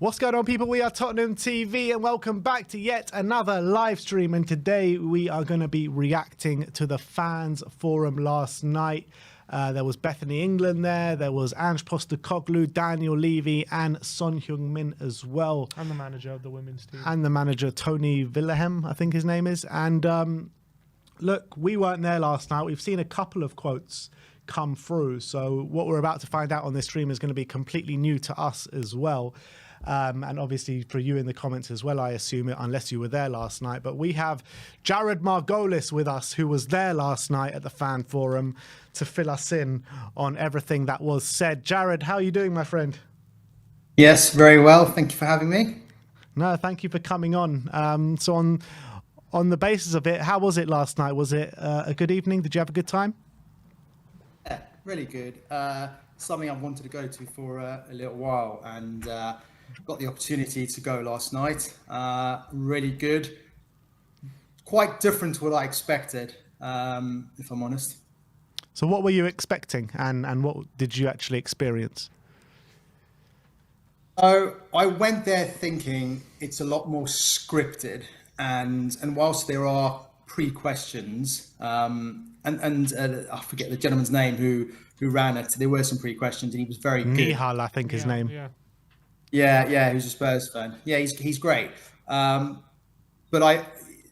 What's going on, people? We are Tottenham TV and welcome back to yet another live stream. And today we are going to be reacting to the fans forum last night. There was Bethany England there was Ange, Daniel Levy and Son Heung-min as well. And the manager of the women's team. And the manager, Tony Wilhelm, I think his name is. And look, we weren't there last night. We've seen a couple of quotes come through. So what we're about to find out on this stream is going to be completely new to us as well. And obviously for you in the comments as well, I assume it, unless you were there last night. But we have Jared Margolis with us, who was there last night at the fan forum to fill us in on everything that was said. Jared, how are you doing, my friend? Yes, very well. Thank you for having me. No, thank you for coming on. So on the basis of it, how was it last night? Was it a good evening? Did you have a good time? Yeah, really good. Something I've wanted to go to for a little while, and got the opportunity to go last night. Really good. Quite different to what I expected, if I'm honest. So what were you expecting, and what did you actually experience? Oh, I went there thinking it's a lot more scripted, and whilst there are pre-questions, and I forget the gentleman's name who ran it, there were some pre-questions, and he was very good. Nihal, I think his name. Yeah, he was a Spurs fan. Yeah, he's great. But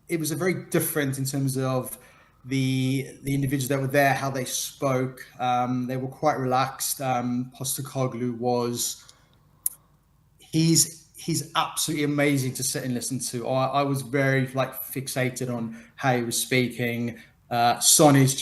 it was a very different in terms of the individuals that were there, how they spoke. They were quite relaxed. Postecoglou he's absolutely amazing to sit and listen to. I was very fixated on how he was speaking. Sonny's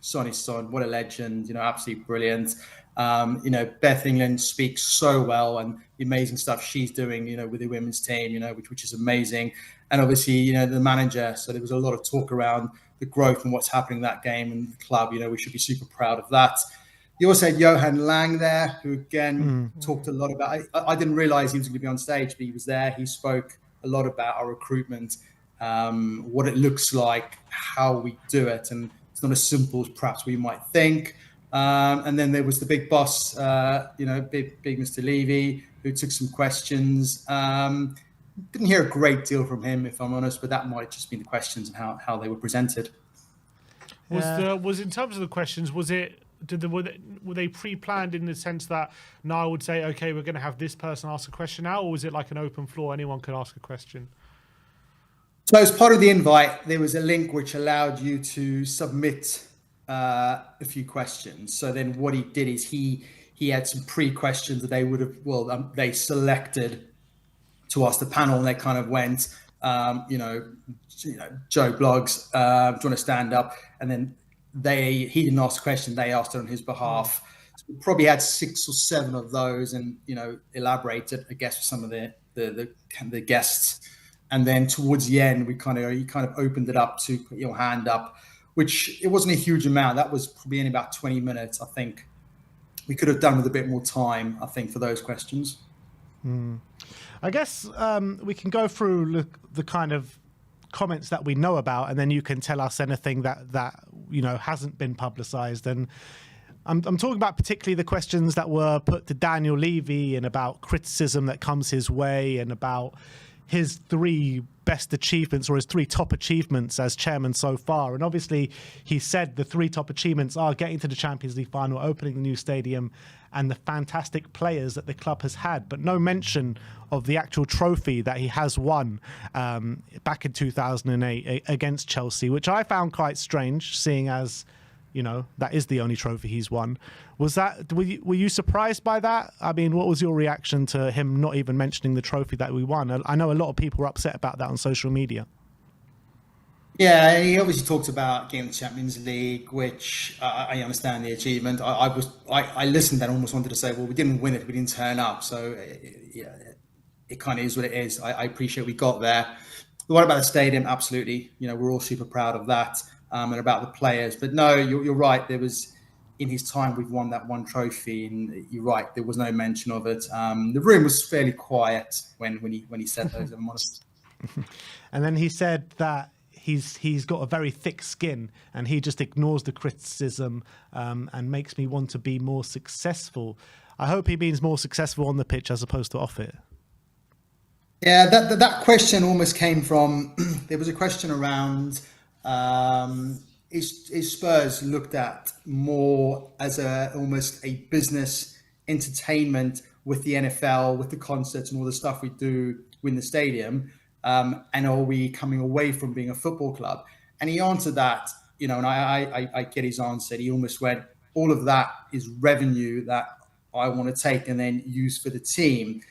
Son, what a legend, absolutely brilliant. Beth England speaks so well, and the amazing stuff she's doing, with the women's team, which is amazing. And obviously, the manager. So there was a lot of talk around the growth and what's happening in that game and the club. We should be super proud of that. You also had Johan Lang there, who again talked a lot about. I didn't realize he was going to be on stage, but he was there. He spoke a lot about our recruitment, what it looks like, how we do it, and it's not as simple as perhaps we might think. And then there was the big boss, big Mr. Levy, who took some questions. Didn't hear a great deal from him, if I'm honest, but that might just be the questions and how they were presented. Was in terms of the questions, were they pre-planned in the sense that Niall would say, okay, we're going to have this person ask a question now, or was it like an open floor, anyone could ask a question? So as part of the invite, there was a link which allowed you to submit a few questions. So then what he did is he had some pre-questions that they would have, they selected to ask the panel, and they kind of went, Joe Bloggs, do you want to stand up? And then he didn't ask a question, they asked it on his behalf. So we probably had 6 or 7 of those, and elaborated, I guess, with some of the guests. And then towards the end, he kind of opened it up to put your hand up, which it wasn't a huge amount. That was probably in about 20 minutes. I think we could have done with a bit more time, I think, for those questions. I guess we can go through the kind of comments that we know about, and then you can tell us anything that hasn't been publicized. And I'm talking about particularly the questions that were put to Daniel Levy, and about criticism that comes his way, and about his 3 best achievements, or his 3 top achievements as chairman so far. And obviously he said the 3 top achievements are getting to the Champions League final, opening the new stadium, and the fantastic players that the club has had, but no mention of the actual trophy that he has won back in 2008 against Chelsea, which I found quite strange, seeing as that is the only trophy he's won. Were you surprised by that? I mean, what was your reaction to him not even mentioning the trophy that we won? I know a lot of people were upset about that on social media. Yeah, he obviously talked about getting the Champions League, which I understand the achievement. I listened and almost wanted to say, well, we didn't win it, we didn't turn up. So yeah, it kind of is what it is. I appreciate we got there. But what about the stadium? Absolutely. We're all super proud of that, and about the players. But no, you're right. There was, in his time, we've won that 1 trophy, and you're right, there was no mention of it. The room was fairly quiet when he said those, if I'm honest. And then he said that he's got a very thick skin, and he just ignores the criticism and makes me want to be more successful. I hope he means more successful on the pitch as opposed to off it. Yeah, that question almost came from there was a question around is Spurs looked at more as a almost a business entertainment with the NFL, with the concerts and all the stuff we do in the stadium, and are we coming away from being a football club? And he answered that, and I get his answer. He almost went, all of that is revenue that I want to take and then use for the team.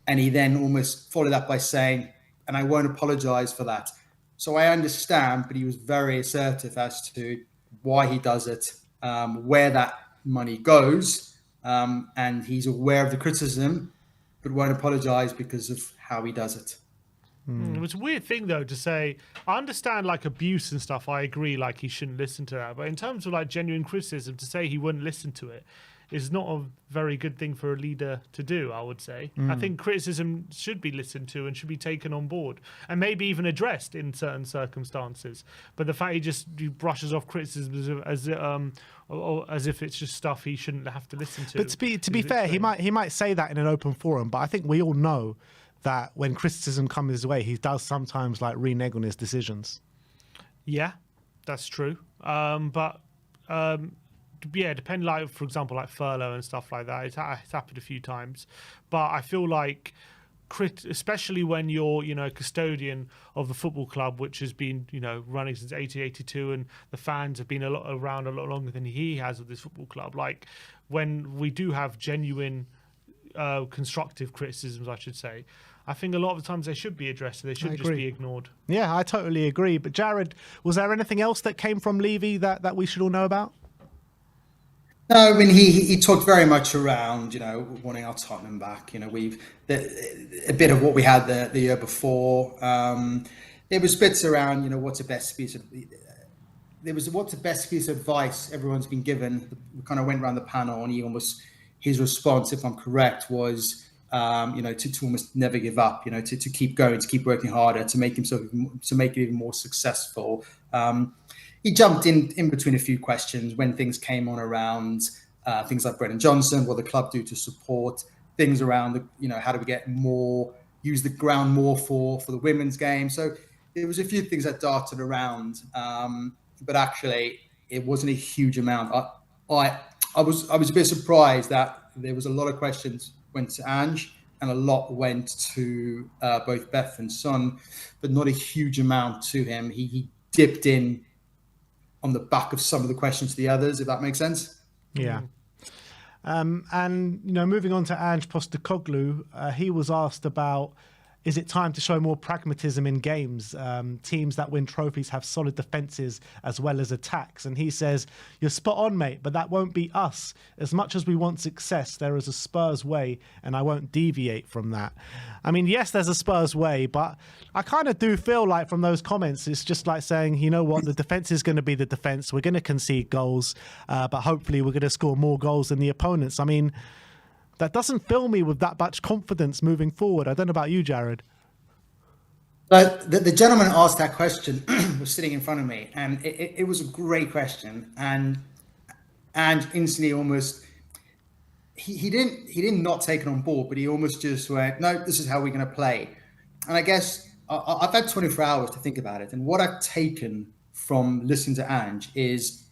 And he then almost followed up by saying, and I won't apologize for that. So I understand, but he was very assertive as to why he does it, where that money goes. And he's aware of the criticism, but won't apologize because of how he does it. It was a weird thing though to say. I understand like abuse and stuff. I agree, like he shouldn't listen to that. But in terms of like genuine criticism, to say he wouldn't listen to it is not a very good thing for a leader to do. I would say. I think criticism should be listened to and should be taken on board and maybe even addressed in certain circumstances. But the fact he brushes off criticism as if it's just stuff he shouldn't have to listen to. But to be fair, he might say that in an open forum. But I think we all know that when criticism comes his way, he does sometimes like renege on his decisions. Yeah, that's true. But yeah, depending, like for example, like furlough and stuff like that, it's happened a few times. But I feel like, especially when you're, custodian of the football club, which has been, running since 1882, and the fans have been around a lot longer than he has of this football club. Like when we do have genuine constructive criticisms, I should say, I think a lot of the times they should be addressed. They shouldn't just be ignored. Yeah, I totally agree. But Jared, was there anything else that came from Levy that we should all know about? No, I mean he talked very much around wanting our Tottenham back. We've a bit of what we had the year before. There was bits around what's the best piece of advice everyone's been given. We kind of went around the panel, and his response, if I'm correct, was to almost never give up. To keep going, to keep working harder, to make it even more successful. He jumped in between a few questions when things came on around things like Brennan Johnson, what the club do to support things around how do we use the ground more for the women's game. So there was a few things that darted around, but actually it wasn't a huge amount. I was a bit surprised that there was a lot of questions went to Ange and a lot went to both Beth and Son, but not a huge amount to him. He dipped in on the back of some of the questions to the others, if that makes sense. Yeah. And moving on to Ange Postecoglou, he was asked about, is it time to show more pragmatism in games? Teams that win trophies have solid defenses as well as attacks. And he says, you're spot on, mate, but that won't be us. As much as we want success, there is a Spurs way, and I won't deviate from that. I mean, yes, there's a Spurs way, but I kind of do feel like from those comments, it's just like saying, you know what, the defense is going to be the defense. We're going to concede goals, but hopefully we're going to score more goals than the opponents. I mean, that doesn't fill me with that much confidence moving forward. I don't know about you, Jared. But the gentleman asked that question was sitting in front of me, and it was a great question. And instantly, almost he didn't not take it on board, but he almost just went, "No, this is how we're going to play." And I guess I've had 24 hours to think about it, and what I've taken from listening to Ange is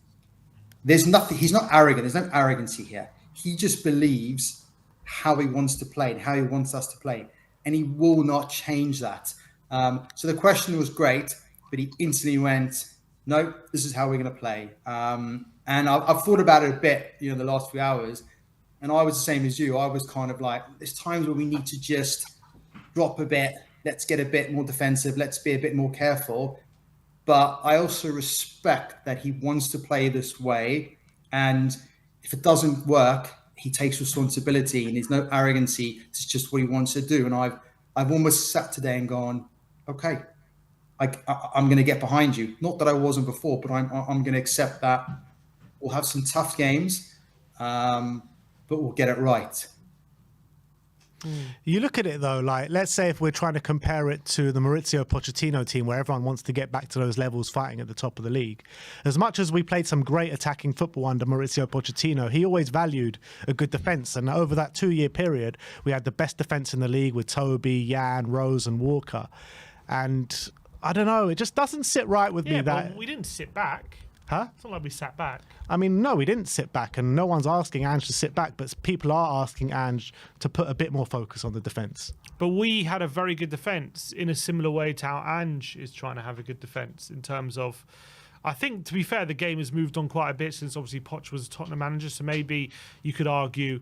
there's nothing. He's not arrogant. There's no arrogancy here. He just believes how he wants to play and how he wants us to play, and he will not change that. So the question was great, but he instantly went, "No, this is how we're going to play." And I've thought about it a bit, the last few hours, and I was the same as you. I was kind of like, there's times where we need to just drop a bit. Let's get a bit more defensive. Let's be a bit more careful. But I also respect that he wants to play this way, and if it doesn't work, he takes responsibility, and there's no arrogancy. It's just what he wants to do. And I've almost sat today and gone, okay, I'm going to get behind you. Not that I wasn't before, but I'm going to accept that we'll have some tough games, but we'll get it right. You look at it though, like let's say if we're trying to compare it to the Maurizio Pochettino team where everyone wants to get back to those levels fighting at the top of the league. As much as we played some great attacking football under Maurizio Pochettino, he always valued a good defence. And over that 2-year period, we had the best defence in the league with Toby, Jan, Rose and Walker. And I don't know, it just doesn't sit right with me that... But we didn't sit back. Huh? It's not like we sat back. I mean, no, we didn't sit back, and no one's asking Ange to sit back, but people are asking Ange to put a bit more focus on the defence. But we had a very good defence in a similar way to how Ange is trying to have a good defence in terms of... I think, to be fair, the game has moved on quite a bit since obviously Poch was a Tottenham manager, so maybe you could argue,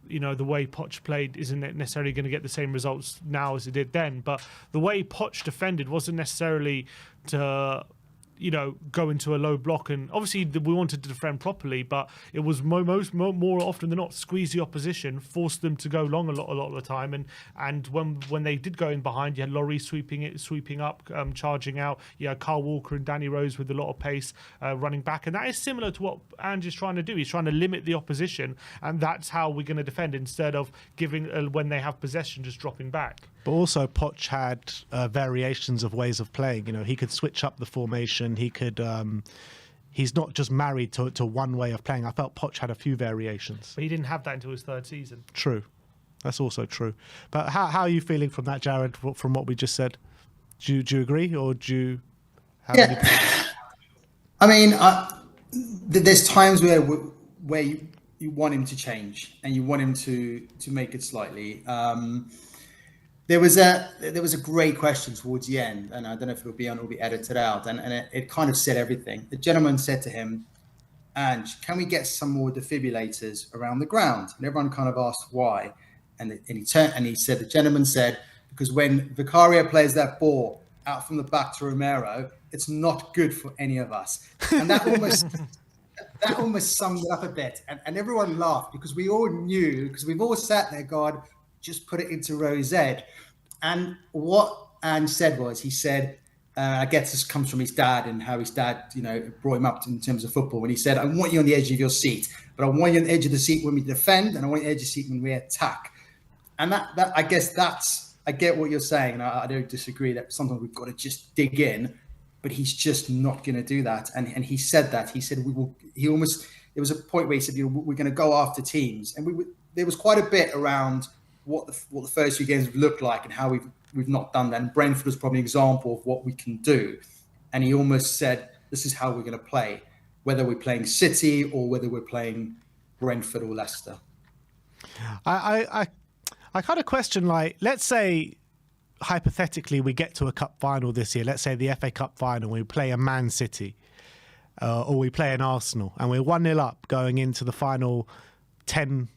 you know, the way Poch played isn't necessarily going to get the same results now as it did then, but the way Poch defended wasn't necessarily to... you know, go into a low block, and obviously we wanted to defend properly, but it was more often than not squeeze the opposition, force them to go long a lot of the time, and when they did go in behind, you had Laurie sweeping up, charging out. You had Carl Walker and Danny Rose with a lot of pace running back, and that is similar to what Ange is trying to do. He's trying to limit the opposition, and that's how we're going to defend instead of giving when they have possession just dropping back. But also, Poch had variations of ways of playing. You know, he could switch up the formation. He could. He's not just married to one way of playing. I felt Poch had a few variations. But he didn't have that until his third season. True, that's also true. But how are you feeling from that, Jared? From what we just said, do you agree, or do you have any points? I mean, there's times where you want him to change and you want him to make it slightly. There was a great question towards the end, and I don't know if it'll be edited out, and it kind of said everything. The gentleman said to him, "Ange, can we get some more defibrillators around the ground?" And everyone kind of asked why, and he turned and he said, the gentleman said, because when Vicario plays that ball out from the back to Romero, it's not good for any of us, and that almost summed it up a bit, and everyone laughed because we all knew, because we've all sat there, God, just put it into Rose Ed. And what Ange said was, he said, I guess this comes from his dad and how his dad, you know, brought him up in terms of football. When he said, I want you on the edge of your seat, but I want you on the edge of the seat when we defend, and I want you on the edge of the seat when we attack. And that I guess I get what you're saying, and I don't disagree that sometimes we've got to just dig in, but he's just not going to do that. And he said that. He said, there was a point where he said, we're going to go after teams. And there was quite a bit around what the first few games have looked like and how we've not done that. And Brentford was probably an example of what we can do. And he almost said, this is how we're going to play, whether we're playing City or whether we're playing Brentford or Leicester. I kind of question, like, let's say hypothetically we get to a cup final this year. Let's say the FA Cup final, we play a Man City or we play an Arsenal, and we're 1-0 up going into the final 10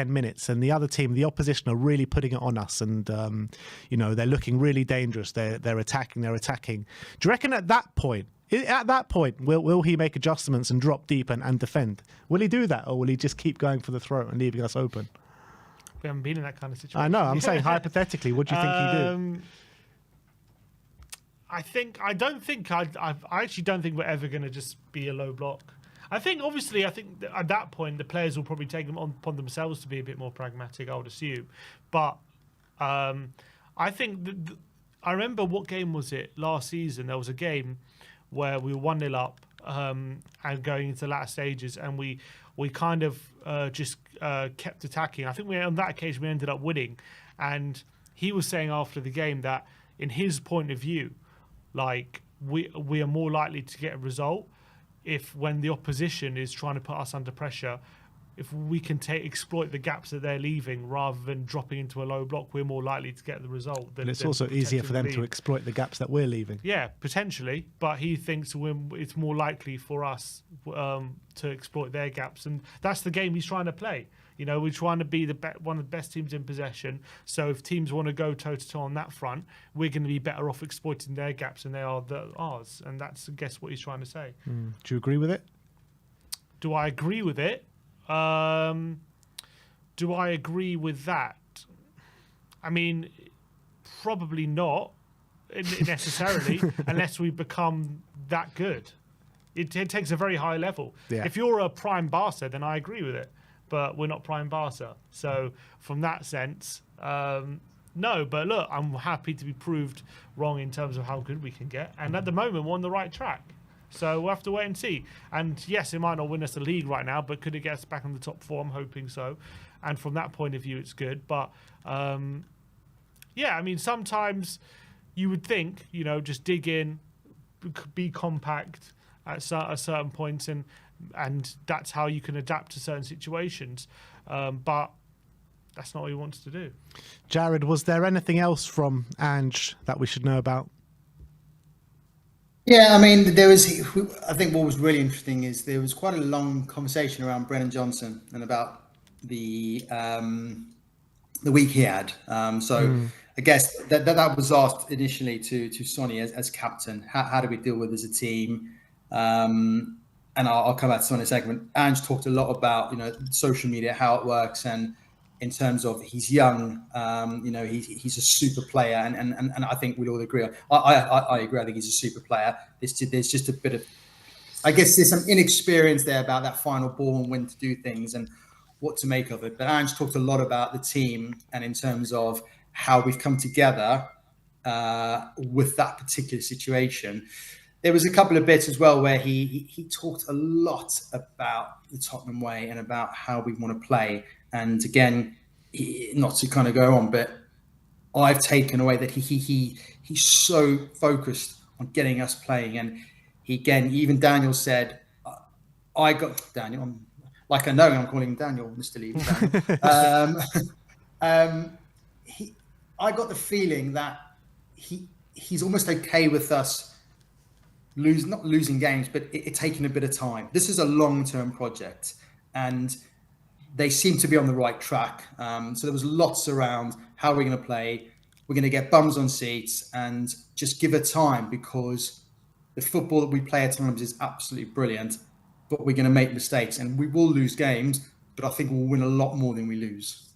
minutes, and the other team, the opposition, are really putting it on us, and you know, they're looking really dangerous. They're attacking. Do you reckon at that point will he make adjustments and drop deep and defend? Will he do that, or will he just keep going for the throat and leaving us open? We haven't been in that kind of situation. I know. I'm saying hypothetically, what do you think he'd do? I actually don't think we're ever going to just be a low block. I think that at that point the players will probably take them upon themselves to be a bit more pragmatic, I would assume. But I think I remember, what game was it last season? There was a game where we were 1-0 up and going into the latter stages, and we kind of just kept attacking. I think on that occasion we ended up winning, and he was saying after the game that in his point of view, like, we are more likely to get a result if, when the opposition is trying to put us under pressure, if we can exploit the gaps that they're leaving rather than dropping into a low block, we're more likely to get the result. But it's also easier for them to exploit the gaps that we're leaving. Yeah, potentially. But he thinks it's more likely for us to exploit their gaps. And that's the game he's trying to play. You know, we're trying to be one of the best teams in possession. So if teams want to go toe-to-toe on that front, we're going to be better off exploiting their gaps than they are ours. And that's, I guess, what he's trying to say. Do you agree with it? Do I agree with it? Do I agree with that? I mean, probably not necessarily, unless we become that good. It takes a very high level. Yeah. If you're a prime Barca, then I agree with it. but we're not prime Barca. So from that sense, no. But look, I'm happy to be proved wrong in terms of how good we can get. And at the moment, we're on the right track. So we'll have to wait and see. And yes, it might not win us the league right now, but could it get us back in the top four? I'm hoping so. And from that point of view, it's good. But yeah, I mean, sometimes you would think, you know, just dig in, be compact at certain points, and that's how you can adapt to certain situations. But that's not what he wants to do. Jared, was there anything else from Ange that we should know about? Yeah, I mean, I think what was really interesting is there was quite a long conversation around Brennan Johnson and about the week he had. I guess that was asked initially to Sonny as captain. How do we deal with as a team? And I'll come back to Sonny in a second. Ange talked a lot about, you know, social media, how it works, and in terms of he's young, you know, he's a super player, and I think we'd all agree. I agree. I think he's a super player. There's just a bit of, I guess there's some inexperience there about that final ball and when to do things and what to make of it. But Ange talked a lot about the team and in terms of how we've come together with that particular situation. There was a couple of bits as well where he talked a lot about the Tottenham way and about how we want to play. And again, not to kind of go on, but I've taken away that he's so focused on getting us playing. And even Daniel said, I got Daniel. I'm calling him Daniel, Mr. Levy. I got the feeling that he's almost okay with us not losing games, but it taking a bit of time. This is a long-term project, and they seem to be on the right track. So there was lots around how we're going to play. We're going to get bums on seats and just give it time, because the football that we play at times is absolutely brilliant, but we're going to make mistakes and we will lose games, but I think we'll win a lot more than we lose.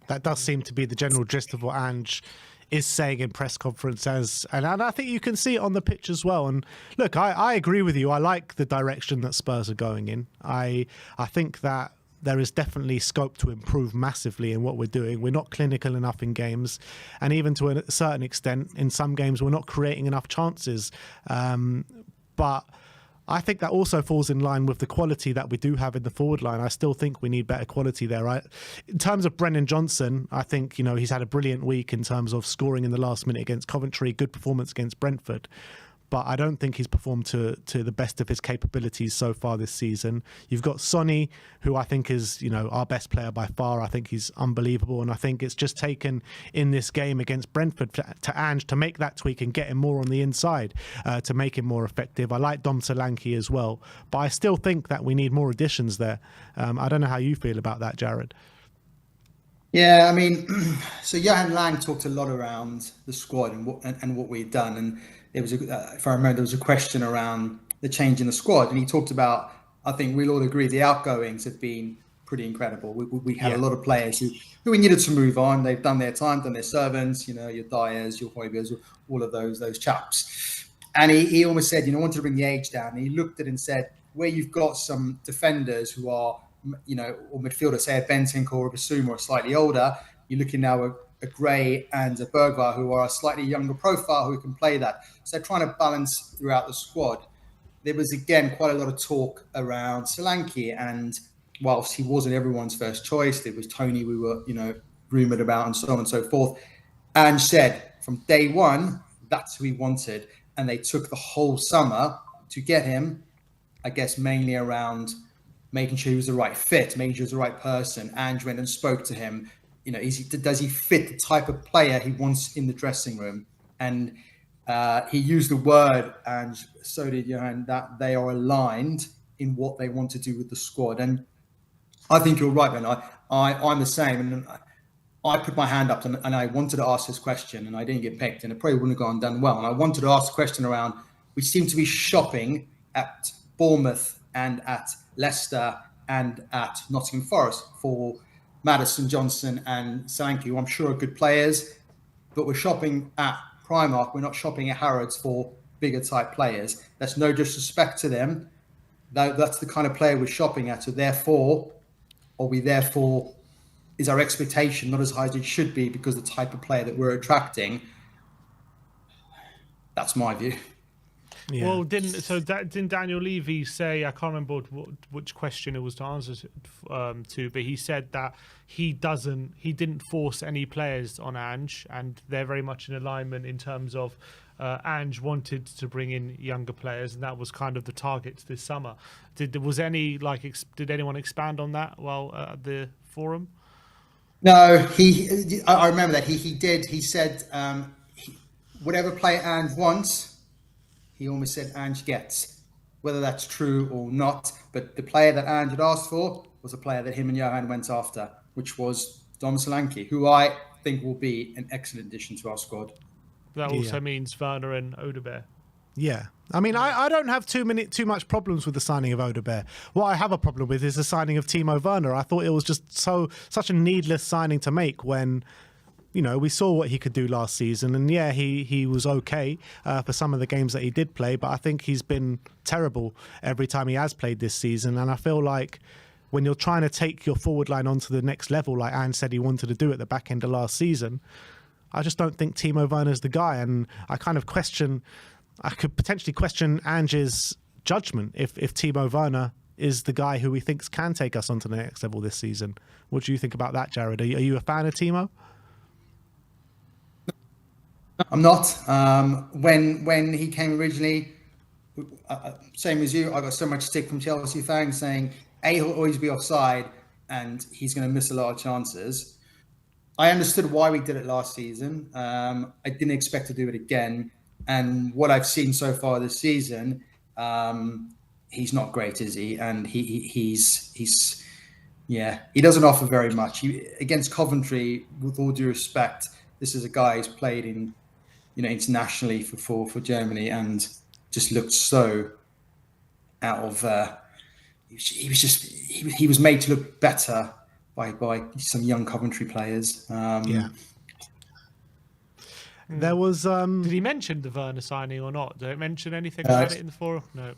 That does seem to be the general gist of what Ange is saying in press conferences, and I think you can see it on the pitch as well. And look, I agree with you. I like the direction that Spurs are going in. I think that there is definitely scope to improve massively in what we're doing. We're not clinical enough in games, and even to a certain extent, in some games, we're not creating enough chances. But I think that also falls in line with the quality that we do have in the forward line. I still think we need better quality there. In terms of Brennan Johnson, I think, you know, he's had a brilliant week in terms of scoring in the last minute against Coventry, good performance against Brentford. But I don't think he's performed to the best of his capabilities so far this season. You've got Sonny, who I think is, you know, our best player by far. I think he's unbelievable. And I think it's just taken in this game against Brentford to Ange to make that tweak and get him more on the inside, to make him more effective. I like Dom Solanke as well. But I still think that we need more additions there. I don't know how you feel about that, Jared. Yeah, I mean, so Johan Lang talked a lot around the squad and what we'd done. And there was, if I remember, there was a question around the change in the squad. And he talked about, I think we'll all agree, the outgoings have been pretty incredible. We had a lot of players who we needed to move on. They've done their time, done their servants, you know, your Dyers, your Hoybers, all of those chaps. And he almost said, you know, wanted to bring the age down. And he looked at it and said, where you've got some defenders who are, you know, or midfielders, say a Bentinck or a Basuma are slightly older, you're looking now at a Gray and a Bergvar who are a slightly younger profile who can play that. So they're trying to balance throughout the squad. There was, again, quite a lot of talk around Solanke, and whilst he wasn't everyone's first choice, there was Tony we were, you know, rumoured about and so on and so forth. And said from day one, that's who he wanted. And they took the whole summer to get him, I guess, mainly around making sure he was the right fit, making sure he was the right person. Ange went and spoke to him. You know, does he fit the type of player he wants in the dressing room? And he used the word, and so did Johan, that they are aligned in what they want to do with the squad. And I think you're right, Ben. I'm the same. And I put my hand up and I wanted to ask this question, and I didn't get picked, and it probably wouldn't have gone done well. And I wanted to ask a question around, we seem to be shopping at Bournemouth and at Leicester and at Nottingham Forest for Maddison, Johnson and Solanke, who I'm sure are good players, but we're shopping at Primark. We're not shopping at Harrods for bigger type players. That's no disrespect to them. That's the kind of player we're shopping at. So therefore, Are we therefore, is our expectation not as high as it should be because of the type of player that we're attracting? That's my view. Yeah. Well, didn't Daniel Levy say, I can't remember which question it was to answer to, but he said that he didn't force any players on Ange, and they're very much in alignment in terms of Ange wanted to bring in younger players, and that was kind of the target this summer. Did anyone expand on that at the forum? No, I remember that he did. He said whatever player Ange wants, he almost said Ange gets, whether that's true or not. But the player that Ange had asked for was a player that him and Johan went after, which was Dom Solanke, who I think will be an excellent addition to our squad. That also means Werner and Odegaard. Yeah. I mean, I don't have too much problems with the signing of Odegaard. What I have a problem with is the signing of Timo Werner. I thought it was just such a needless signing to make when, we saw what he could do last season. And yeah, he was okay for some of the games that he did play, but I think he's been terrible every time he has played this season. And I feel like when you're trying to take your forward line onto the next level, like Ange said he wanted to do at the back end of last season, I just don't think Timo Werner's the guy. And I could potentially question Ange's judgment if Timo Werner is the guy who he thinks can take us onto the next level this season. What do you think about that, Jared? Are you a fan of Timo? I'm not. When he came originally, same as you, I got so much stick from Chelsea fans saying, he'll always be offside and he's going to miss a lot of chances. I understood why we did it last season. I didn't expect to do it again. And what I've seen so far this season, he's not great, is he? And he doesn't offer very much. Against Coventry, with all due respect, this is a guy who's played in, internationally for Germany and just looked so out of. He was made to look better by some young Coventry players. There was. Did he mention the Werner signing or not? Did it mention anything about it in the forum? No.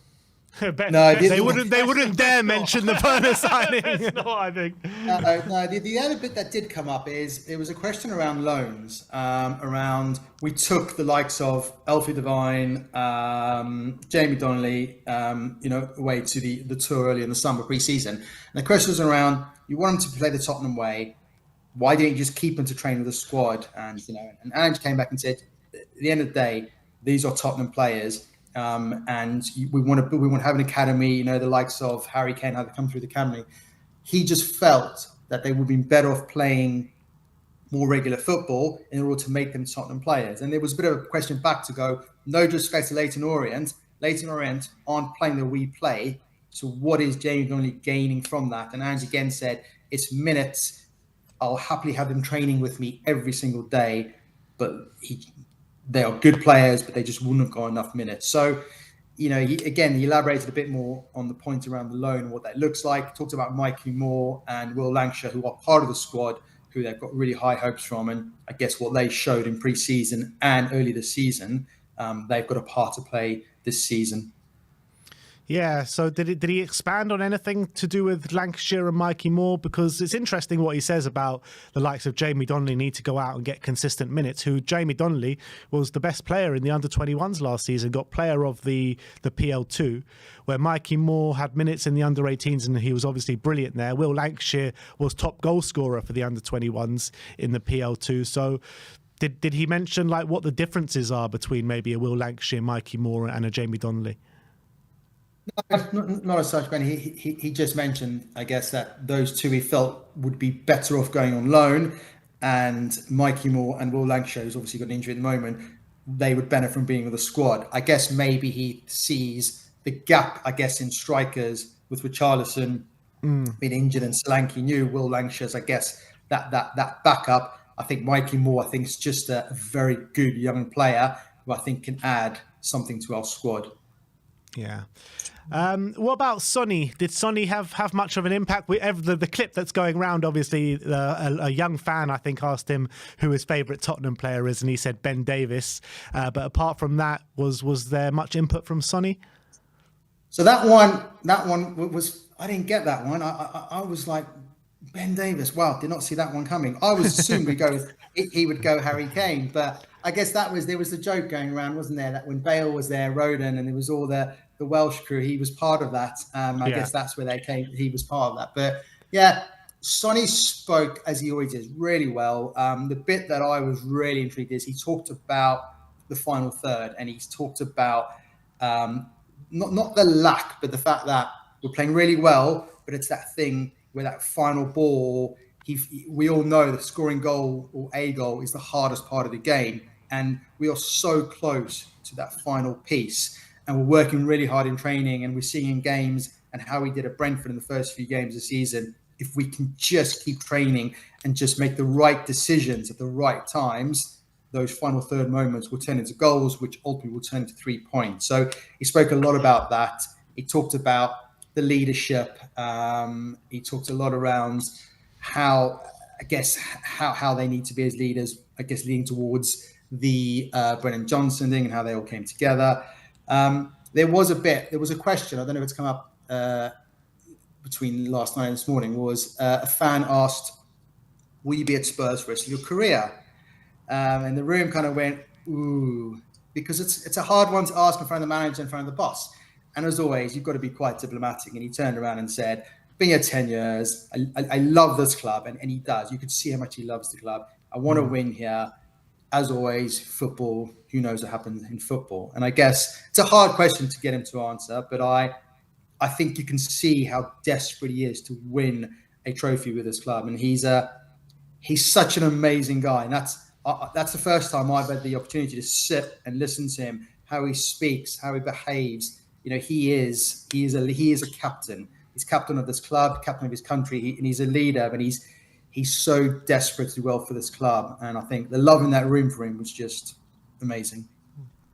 They wouldn't dare mention the Werner signing. That's not what I think. No, the other bit that did come up is there was a question around loans. We took the likes of Elfie Devine, Jamie Donnelly, away to the tour early in the summer pre-season. And the question was around, you want them to play the Tottenham way. Why didn't you just keep them to train with the squad? And and Ange came back and said, at the end of the day, these are Tottenham players. And we want to have an academy, the likes of Harry Kane, how they come through the academy. He just felt that they would have been better off playing more regular football in order to make them Tottenham players. And there was a bit of a question back to go, no disrespect to Leyton Orient. Leyton Orient aren't playing the we play. So what is Jamie Donnelly gaining from that? And Ange again said, it's minutes. I'll happily have them training with me every single day. But they are good players, but they just wouldn't have got enough minutes. So, he elaborated a bit more on the point around the loan and what that looks like. Talked about Mikey Moore and Will Lancashire, who are part of the squad, who they've got really high hopes from. And I guess what they showed in pre-season and early this season, they've got a part to play this season. Yeah, so did he expand on anything to do with Lancashire and Mikey Moore? Because it's interesting what he says about the likes of Jamie Donnelly need to go out and get consistent minutes, who Jamie Donnelly was the best player in the under-21s last season, got player of the PL2, where Mikey Moore had minutes in the under-18s and he was obviously brilliant there. Will Lancashire was top goal scorer for the under-21s in the PL2. So did he mention what the differences are between maybe a Will Lancashire, Mikey Moore and a Jamie Donnelly? Not as such, Ben. He just mentioned, I guess, that those two he felt would be better off going on loan, and Mikey Moore and Will Lancashire, who's obviously got an injury at the moment, they would benefit from being with the squad. I guess maybe he sees the gap, in strikers with Richarlison being injured and Solanke new. Will Lancashire's, I guess, that backup. I think Mikey Moore, is just a very good young player who I think can add something to our squad. Yeah. What about Sonny? Did Sonny have much of an impact? The clip that's going around, obviously, a young fan, I think, asked him who his favourite Tottenham player is, and he said Ben Davies. But apart from that, was there much input from Sonny? So that one was, I didn't get that one. I was like, Ben Davis, wow, did not see that one coming. I was assumed he would go Harry Kane, but I guess there was the joke going around, wasn't there, that when Bale was there, Roden, and there was all the Welsh crew, he was part of that. I guess that's where he was part of that. But yeah, Sonny spoke, as he always does, really well. The bit that I was really intrigued is he talked about the final third, and he's talked about not the lack, but the fact that we're playing really well, but it's that thing where that final ball, we all know that scoring goal or a goal is the hardest part of the game. And we are so close to that final piece. And we're working really hard in training, and we're seeing in games and how we did at Brentford in the first few games of the season. If we can just keep training and just make the right decisions at the right times, those final third moments will turn into goals, which ultimately will turn into 3 points. So he spoke a lot about that. He talked about the leadership. He talked a lot around how they need to be as leaders, I guess, leading towards the Brennan Johnson thing and how they all came together. There was a question, I don't know if it's come up between last night and this morning, was a fan asked, will you be at Spurs for the rest of your career? And the room kind of went, ooh, because it's a hard one to ask in front of the manager, in front of the boss. And as always, you've got to be quite diplomatic. And he turned around and said, been here 10 years. I love this club. And he does. You could see how much he loves the club. I want to win here. As always, football, who knows what happens in football? And I guess it's a hard question to get him to answer. But I think you can see how desperate he is to win a trophy with this club. And he's such an amazing guy. And that's the first time I've had the opportunity to sit and listen to him, how he speaks, how he behaves. You know, he is a captain. He's captain of this club, captain of his country, and he's a leader. And he's so desperate to do well for this club. And I think the love in that room for him was just amazing.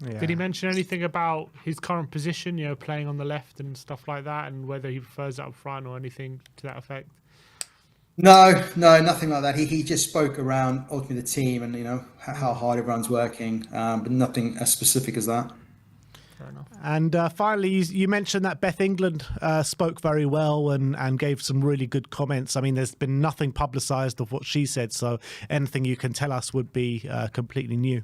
Yeah. Did he mention anything about his current position, you know, playing on the left and stuff like that, and whether he prefers that up front or anything to that effect? No, nothing like that. He just spoke around ultimately the team and, you know, how hard everyone's working, but nothing as specific as that. Fair enough. And finally, you mentioned that Beth England spoke very well and gave some really good comments. I mean, there's been nothing publicised of what she said, so anything you can tell us would be completely new.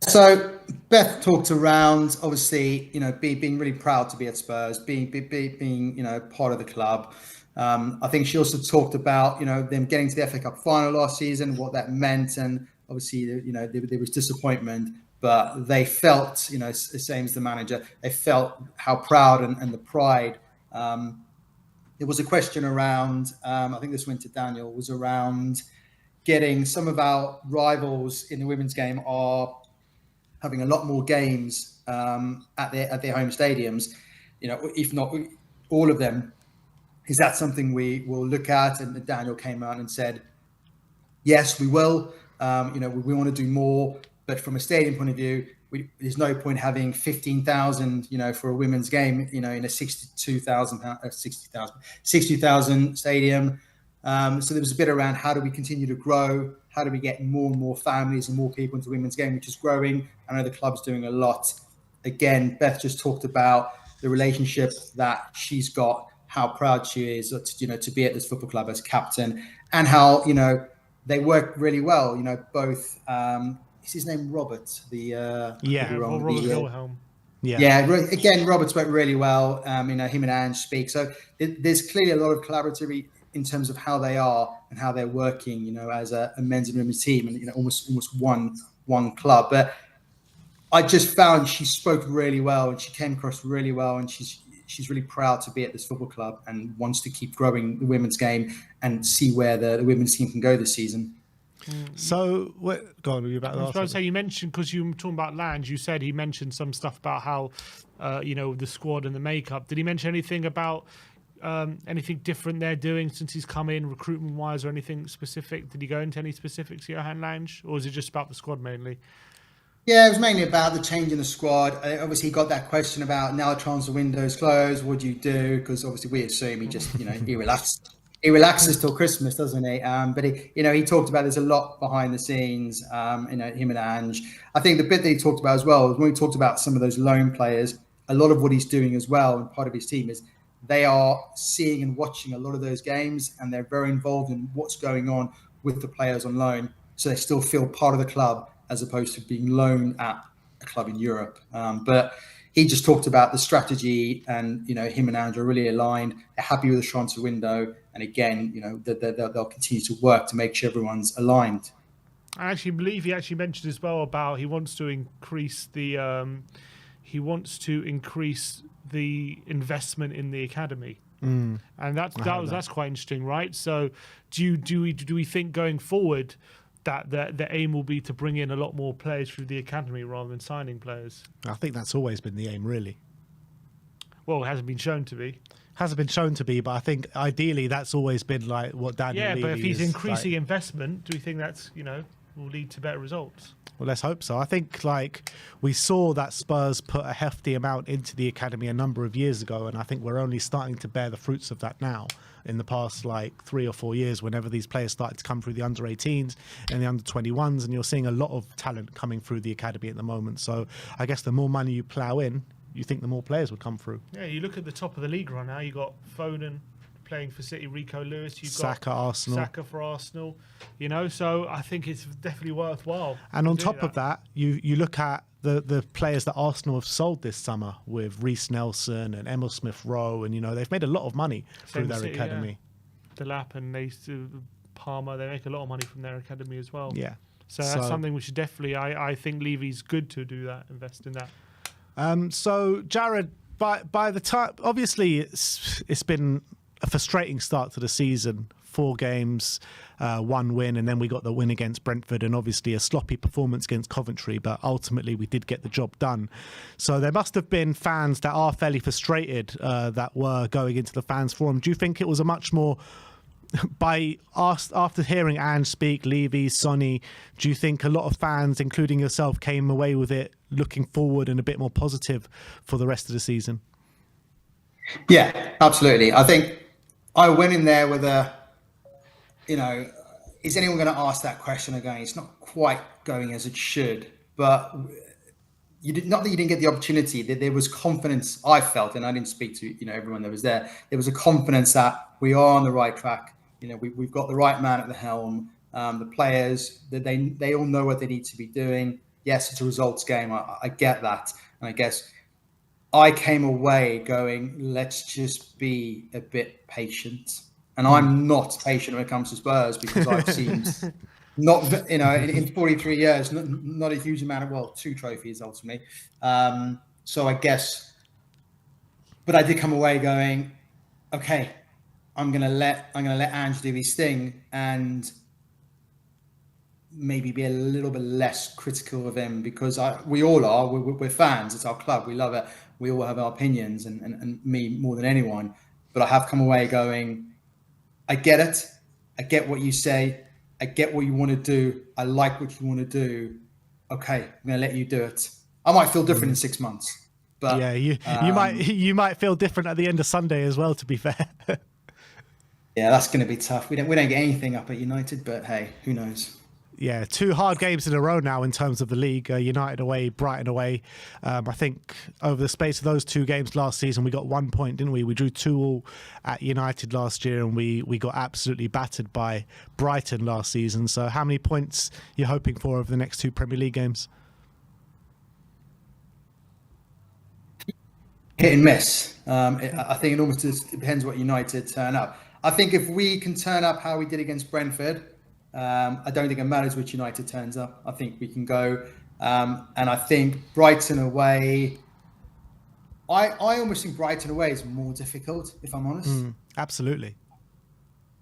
So Beth talked around, obviously, you know, being really proud to be at Spurs, being you know, part of the club. I think she also talked about, you know, them getting to the FA Cup final last season, what that meant, and obviously, you know, there was disappointment, but they felt, you know, same as the manager, they felt how proud and the pride. There was a question around, I think this went to Daniel, was around getting some of our rivals in the women's game are having a lot more games at their home stadiums, you know, if not all of them. Is that something we will look at? And Daniel came out and said, yes, we will. You know, we want to do more, but from a stadium point of view, there's no point having 15,000, you know, for a women's game, you know, in a 60,000 stadium. So there was a bit around how do we continue to grow? How do we get more and more families and more people into the women's game, which is growing? I know the club's doing a lot. Again, Beth just talked about the relationship that she's got, how proud she is, you know, to be at this football club as captain, and how, you know, they work really well. You know, both. Is his name Robert? Robert Wilhelm. Yeah. Again, Robert's worked really well. You know, him and Ange speak. So there's clearly a lot of collaborativity in terms of how they are and how they're working. You know, as a men's and women's team, and, you know, almost one club. But I just found she spoke really well and she came across really well, and she's really proud to be at this football club and wants to keep growing the women's game and see where the women's team can go this season. So, go on, were you about to I was ask about to something? say, you mentioned, because you were talking about Lange, you said he mentioned some stuff about how, you know, the squad and the makeup. Did he mention anything about anything different they're doing since he's come in, recruitment-wise, or anything specific? Did he go into any specifics, Johan Lange, or is it just about the squad mainly? Yeah, it was mainly about the change in the squad. Obviously, he got that question about now the transfer window is closed, what do you do? Because obviously we assume he just, you know, he relaxes till Christmas, doesn't he? But he, you know, he talked about there's a lot behind the scenes. You know, him and Ange. I think the bit that he talked about as well was when he talked about some of those loan players. A lot of what he's doing as well, and part of his team is they are seeing and watching a lot of those games, and they're very involved in what's going on with the players on loan. So they still feel part of the club as opposed to being loaned at a club in Europe. But he just talked about the strategy, and him and Ange are really aligned. They're happy with the transfer window, and again, they'll continue to work to make sure everyone's aligned. I actually believe he actually mentioned as well about he wants to increase the investment in the academy, and that's quite interesting, right? So, do we think going forward that the aim will be to bring in a lot more players through the academy rather than signing players? I think that's always been the aim, really. Well, it hasn't been shown to be. Hasn't been shown to be, but I think ideally that's always been like what Daniel Levy but if he's is increasing like. investment, do we think that's will lead to better results? Well, let's hope so. I think we saw that Spurs put a hefty amount into the academy a number of years ago, and I think we're only starting to bear the fruits of that now in the past 3 or 4 years, whenever these players started to come through the under-18s and the under-21s, and you're seeing a lot of talent coming through the academy at the moment. So I guess the more money you plough in, you think the more players would come through. Yeah, you look at the top of the league right now, you got Foden playing for City, Rico Lewis, you've got Saka for Arsenal, so I think it's definitely worthwhile. And on top of that, you look at the players that Arsenal have sold this summer with Reece Nelson and Emil Smith-Rowe, and they've made a lot of money through their academy. Yeah. Delap and Palmer, they make a lot of money from their academy as well. Yeah. So that's something we should definitely, I think Levy's good to do that, invest in that. So Jared, by the time, obviously it's been a frustrating start to the season. 4 games, 1 win, and then we got the win against Brentford, and obviously a sloppy performance against Coventry, but ultimately we did get the job done. So there must have been fans that are fairly frustrated that were going into the fans forum. Do you think it was a much more, after hearing Ange speak, Levy, Sonny, do you think a lot of fans, including yourself, came away with it looking forward and a bit more positive for the rest of the season? Yeah, absolutely. I think I went in there with is anyone going to ask that question again? It's not quite going as it should, but not that you didn't get the opportunity. That there was confidence, I felt, and I didn't speak to everyone that was there. There was a confidence that we are on the right track. We've got the right man at the helm. The players, that they all know what they need to be doing. Yes, it's a results game. I get that, and I guess I came away going, let's just be a bit patient. And I'm not patient when it comes to Spurs, because I've seen not, in 43 years, not a huge amount of, 2 trophies ultimately. So I guess, but I did come away going, okay, I'm gonna let Ange do his thing and maybe be a little bit less critical of him, because we all are. We're fans. It's our club. We love it. We all have our opinions, and me more than anyone. But I have come away going, I get it. I get what you say. I get what you want to do. I like what you want to do. Okay, I'm going to let you do it. I might feel different in 6 months. But yeah, you might feel different at the end of Sunday as well, to be fair. Yeah, that's going to be tough. We don't get anything up at United, but hey, who knows? Yeah, 2 hard games in a row now in terms of the league. United away, Brighton away. I think over the space of those 2 games last season, we got 1 point, didn't we? We drew 2-2 at United last year, and we got absolutely battered by Brighton last season. So how many points are you hoping for over the next 2 Premier League games? Hit and miss. I think it almost depends what United turn up. I think if we can turn up how we did against Brentford, I don't think it matters which United turns up. I think we can go. And I think Brighton away, I almost think Brighton away is more difficult, if I'm honest. Absolutely.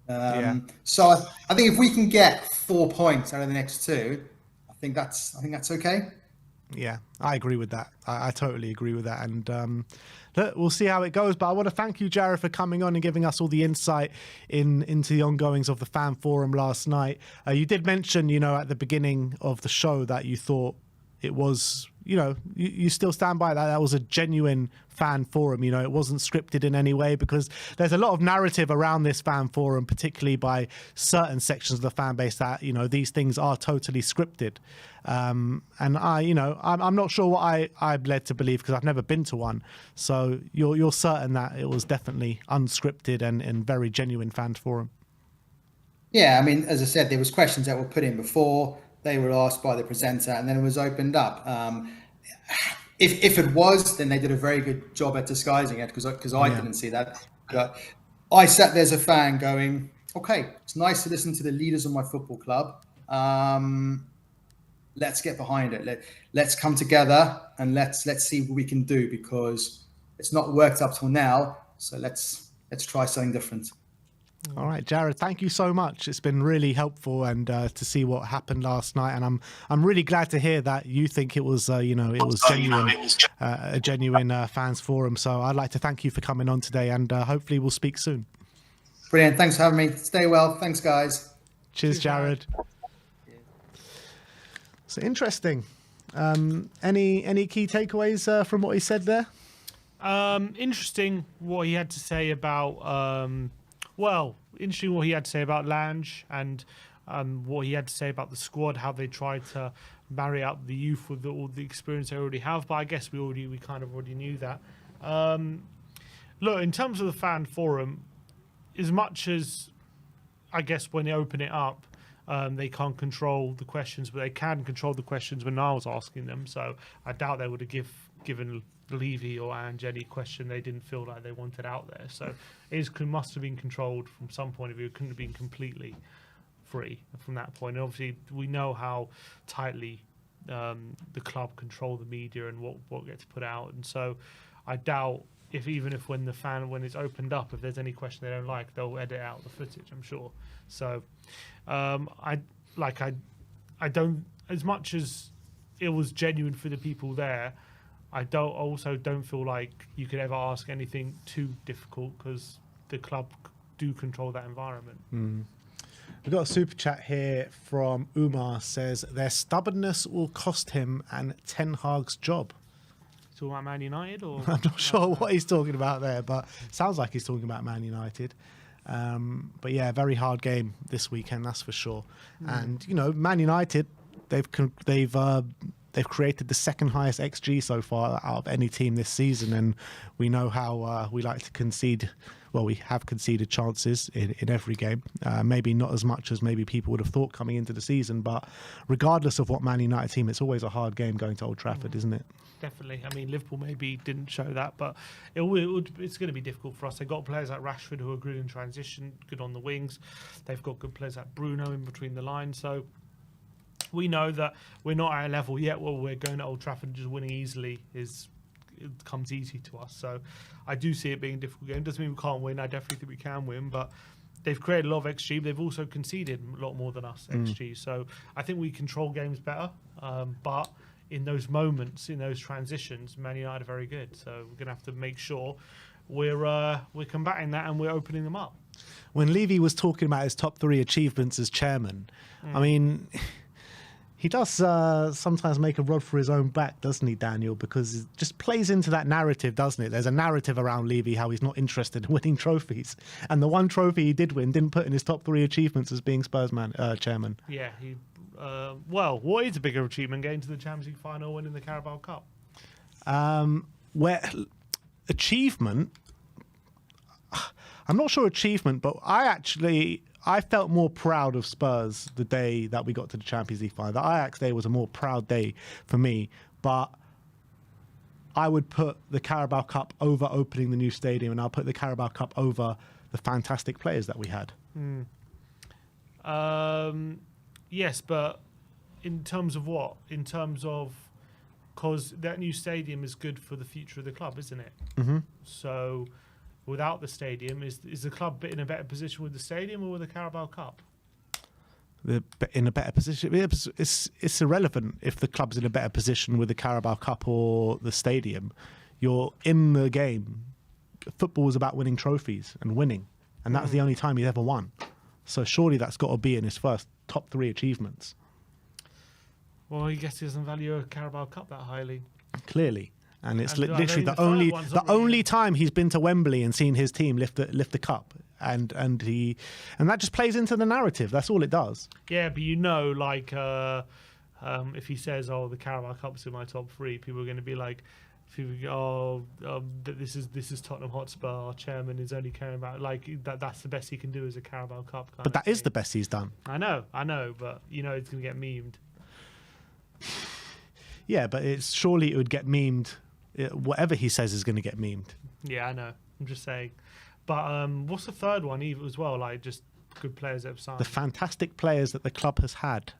So I think if we can get 4 points out of the next 2, I think that's okay. Yeah, I agree with that. I totally agree with that. And look, we'll see how it goes. But I want to thank you, Jared, for coming on and giving us all the insight into the ongoings of the fan forum last night. You did mention, at the beginning of the show that you thought it was you still stand by that. That was a genuine fan forum. It wasn't scripted in any way, because there's a lot of narrative around this fan forum, particularly by certain sections of the fan base, that these things are totally scripted. And I'm not sure what I'm led to believe, because I've never been to one. So you're certain that it was definitely unscripted and very genuine fan forum. Yeah, I mean, as I said, there was questions that were put in before. They were asked by the presenter, and then it was opened up. If it was, then they did a very good job at disguising it, because I didn't see that. But I sat there as a fan going, okay, it's nice to listen to the leaders of my football club. Let's get behind it. Let's come together and let's see what we can do, because it's not worked up till now. So let's try something different. All right, Jared, thank you so much. It's been really helpful, and to see what happened last night. And I'm really glad to hear that you think it was genuine, a genuine fans forum. So I'd like to thank you for coming on today, and hopefully we'll speak soon. Brilliant. Thanks for having me. Stay well. Thanks, guys. Cheers, Jared. So interesting. Any key takeaways from what he said there? Interesting what he had to say about. Interesting what he had to say about Ange, and what he had to say about the squad, how they tried to marry up the youth with all the experience they already have. But I guess we kind of already knew that. Look, in terms of the fan forum, as much as I guess when they open it up, they can't control the questions, but they can control the questions when I was asking them. So I doubt they would have given Levy or Ange any question they didn't feel like they wanted out there. So it must have been controlled from some point of view. It couldn't have been completely free from that point. And obviously, we know how tightly the club control the media and what gets put out. And so I doubt even if when it's opened up, if there's any question they don't like, they'll edit out the footage, I'm sure. So I don't, as much as it was genuine for the people there, I also don't feel like you could ever ask anything too difficult, because the club do control that environment. We've got a super chat here from Umar, says their stubbornness will cost him and Ten Hag's job. Talking about Man United, or I'm not sure what he's talking about there, but sounds like he's talking about Man United. But yeah, very hard game this weekend, that's for sure. And Man United, they've created the second highest XG so far out of any team this season, and we know how we like to concede. Well, we have conceded chances in every game. Maybe not as much as maybe people would have thought coming into the season, but regardless of what Man United team, it's always a hard game going to Old Trafford, isn't it? Definitely. I mean, Liverpool maybe didn't show that, but it's going to be difficult for us. They've got players like Rashford who are good in transition, good on the wings. They've got good players like Bruno in between the lines. So we know that we're not at a level yet where we're going to Old Trafford and just winning easily it comes easy to us. So I do see it being a difficult game. Doesn't mean we can't win. I definitely think we can win, but they've created a lot of XG. But they've also conceded a lot more than us XG. So I think we control games better. But in those moments, in those transitions, Man United are very good. So we're going to have to make sure we're combating that and we're opening them up. When Levy was talking about his top 3 achievements as chairman, I mean, he does sometimes make a rod for his own back, doesn't he, Daniel? Because it just plays into that narrative, doesn't it? There's a narrative around Levy, how he's not interested in winning trophies. And the one trophy he did win didn't put in his top 3 achievements as being Spurs chairman. Yeah, what is a bigger achievement, getting to the Champions League final, winning the Carabao Cup? Where achievement, I'm not sure achievement, but I felt more proud of Spurs the day that we got to the Champions League final. The Ajax day was a more proud day for me, but I would put the Carabao Cup over opening the new stadium, and I'll put the Carabao Cup over the fantastic players that we had. Yes, but in terms of what? In terms of, because that new stadium is good for the future of the club, isn't it? Mm-hmm. So without the stadium, is the club in a better position with the stadium or with the Carabao Cup? In a better position. It's irrelevant if the club's in a better position with the Carabao Cup or the stadium. You're in the game. Football is about winning trophies and winning, and that's the only time he's ever won. So surely that's got to be in his first top 3 achievements. Well, I guess he doesn't value a Carabao Cup that highly. Clearly. And it's And I literally think the the only third one's not really only time he's been to Wembley and seen his team lift the cup, and that just plays into the narrative. That's all it does. Yeah, but like, if he says, "Oh, the Carabao Cup's in my top 3," people are going to be like, this is Tottenham Hotspur. Our chairman is only caring about that's the best he can do as a Carabao Cup. But that is the best he's done. I know, but it's going to get memed. Yeah, but surely it would get memed. Whatever he says is going to get memed. Yeah, I know. I'm just saying. But what's the third one as well? Like just good players that have signed. The fantastic players that the club has had.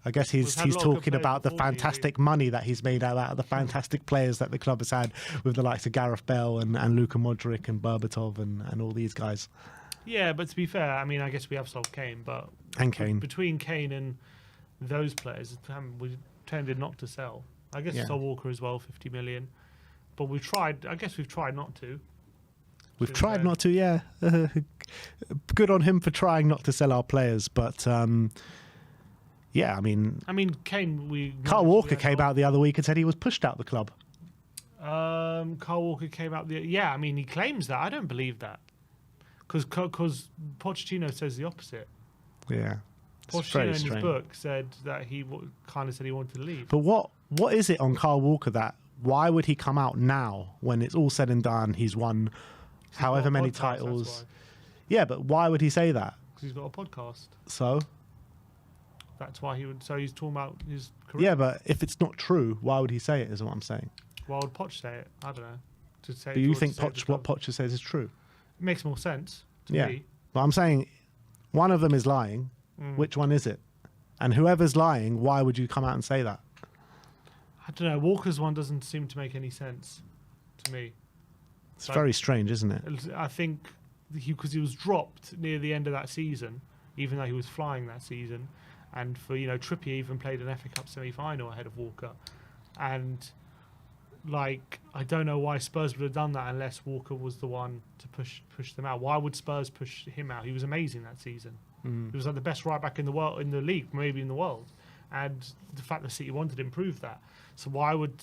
I guess he's had a lot of good talking players about the before, fantastic money that he's made out of the fantastic players that the club has had with the likes of Gareth Bale and Luka Modric and Berbatov and all these guys. Yeah, but to be fair, I mean, I guess we have sold Kane, but And Kane. Between Kane and those players, we tended not to sell. I guess Yeah. we sold Walker as well, 50 million. But we've tried. I guess we've tried not to. We've tried not to, yeah. Good on him for trying not to sell our players, but yeah, I mean, Kane. Carl Walker came out the other week and said he was pushed out the club. Carl Walker came out yeah. I mean, he claims that. I don't believe that because Pochettino says the opposite. Yeah, it's Pochettino very in his strange. book said that he kind of said he wanted to leave. But what is it on Carl Walker that? Why would he come out now when it's all said and done? He's won however got a many podcast, titles. that's why. Yeah, but why would he say that? Because he's got a podcast. So That's why he would. So he's talking about his career. yeah, but if it's not true, why would he say it? Is what I'm saying. Why would Poch say it? I don't know. To say. But you to think say it to what club. Poch says is true? It makes more sense to Yeah. me. But I'm saying one of them is lying. Which one is it? And whoever's lying, why would you come out and say that? I don't know. Walker's one doesn't seem to make any sense to me. It's very strange, isn't it? I think because he was dropped near the end of that season, even though he was flying that season, and for Trippier even played an FA Cup semi-final ahead of Walker, and I don't know why Spurs would have done that unless Walker was the one to push them out. Why would Spurs push him out? He was amazing that season. He was like the best right back in the world, in the league, maybe in the world, and the fact that City wanted him proved that. So why would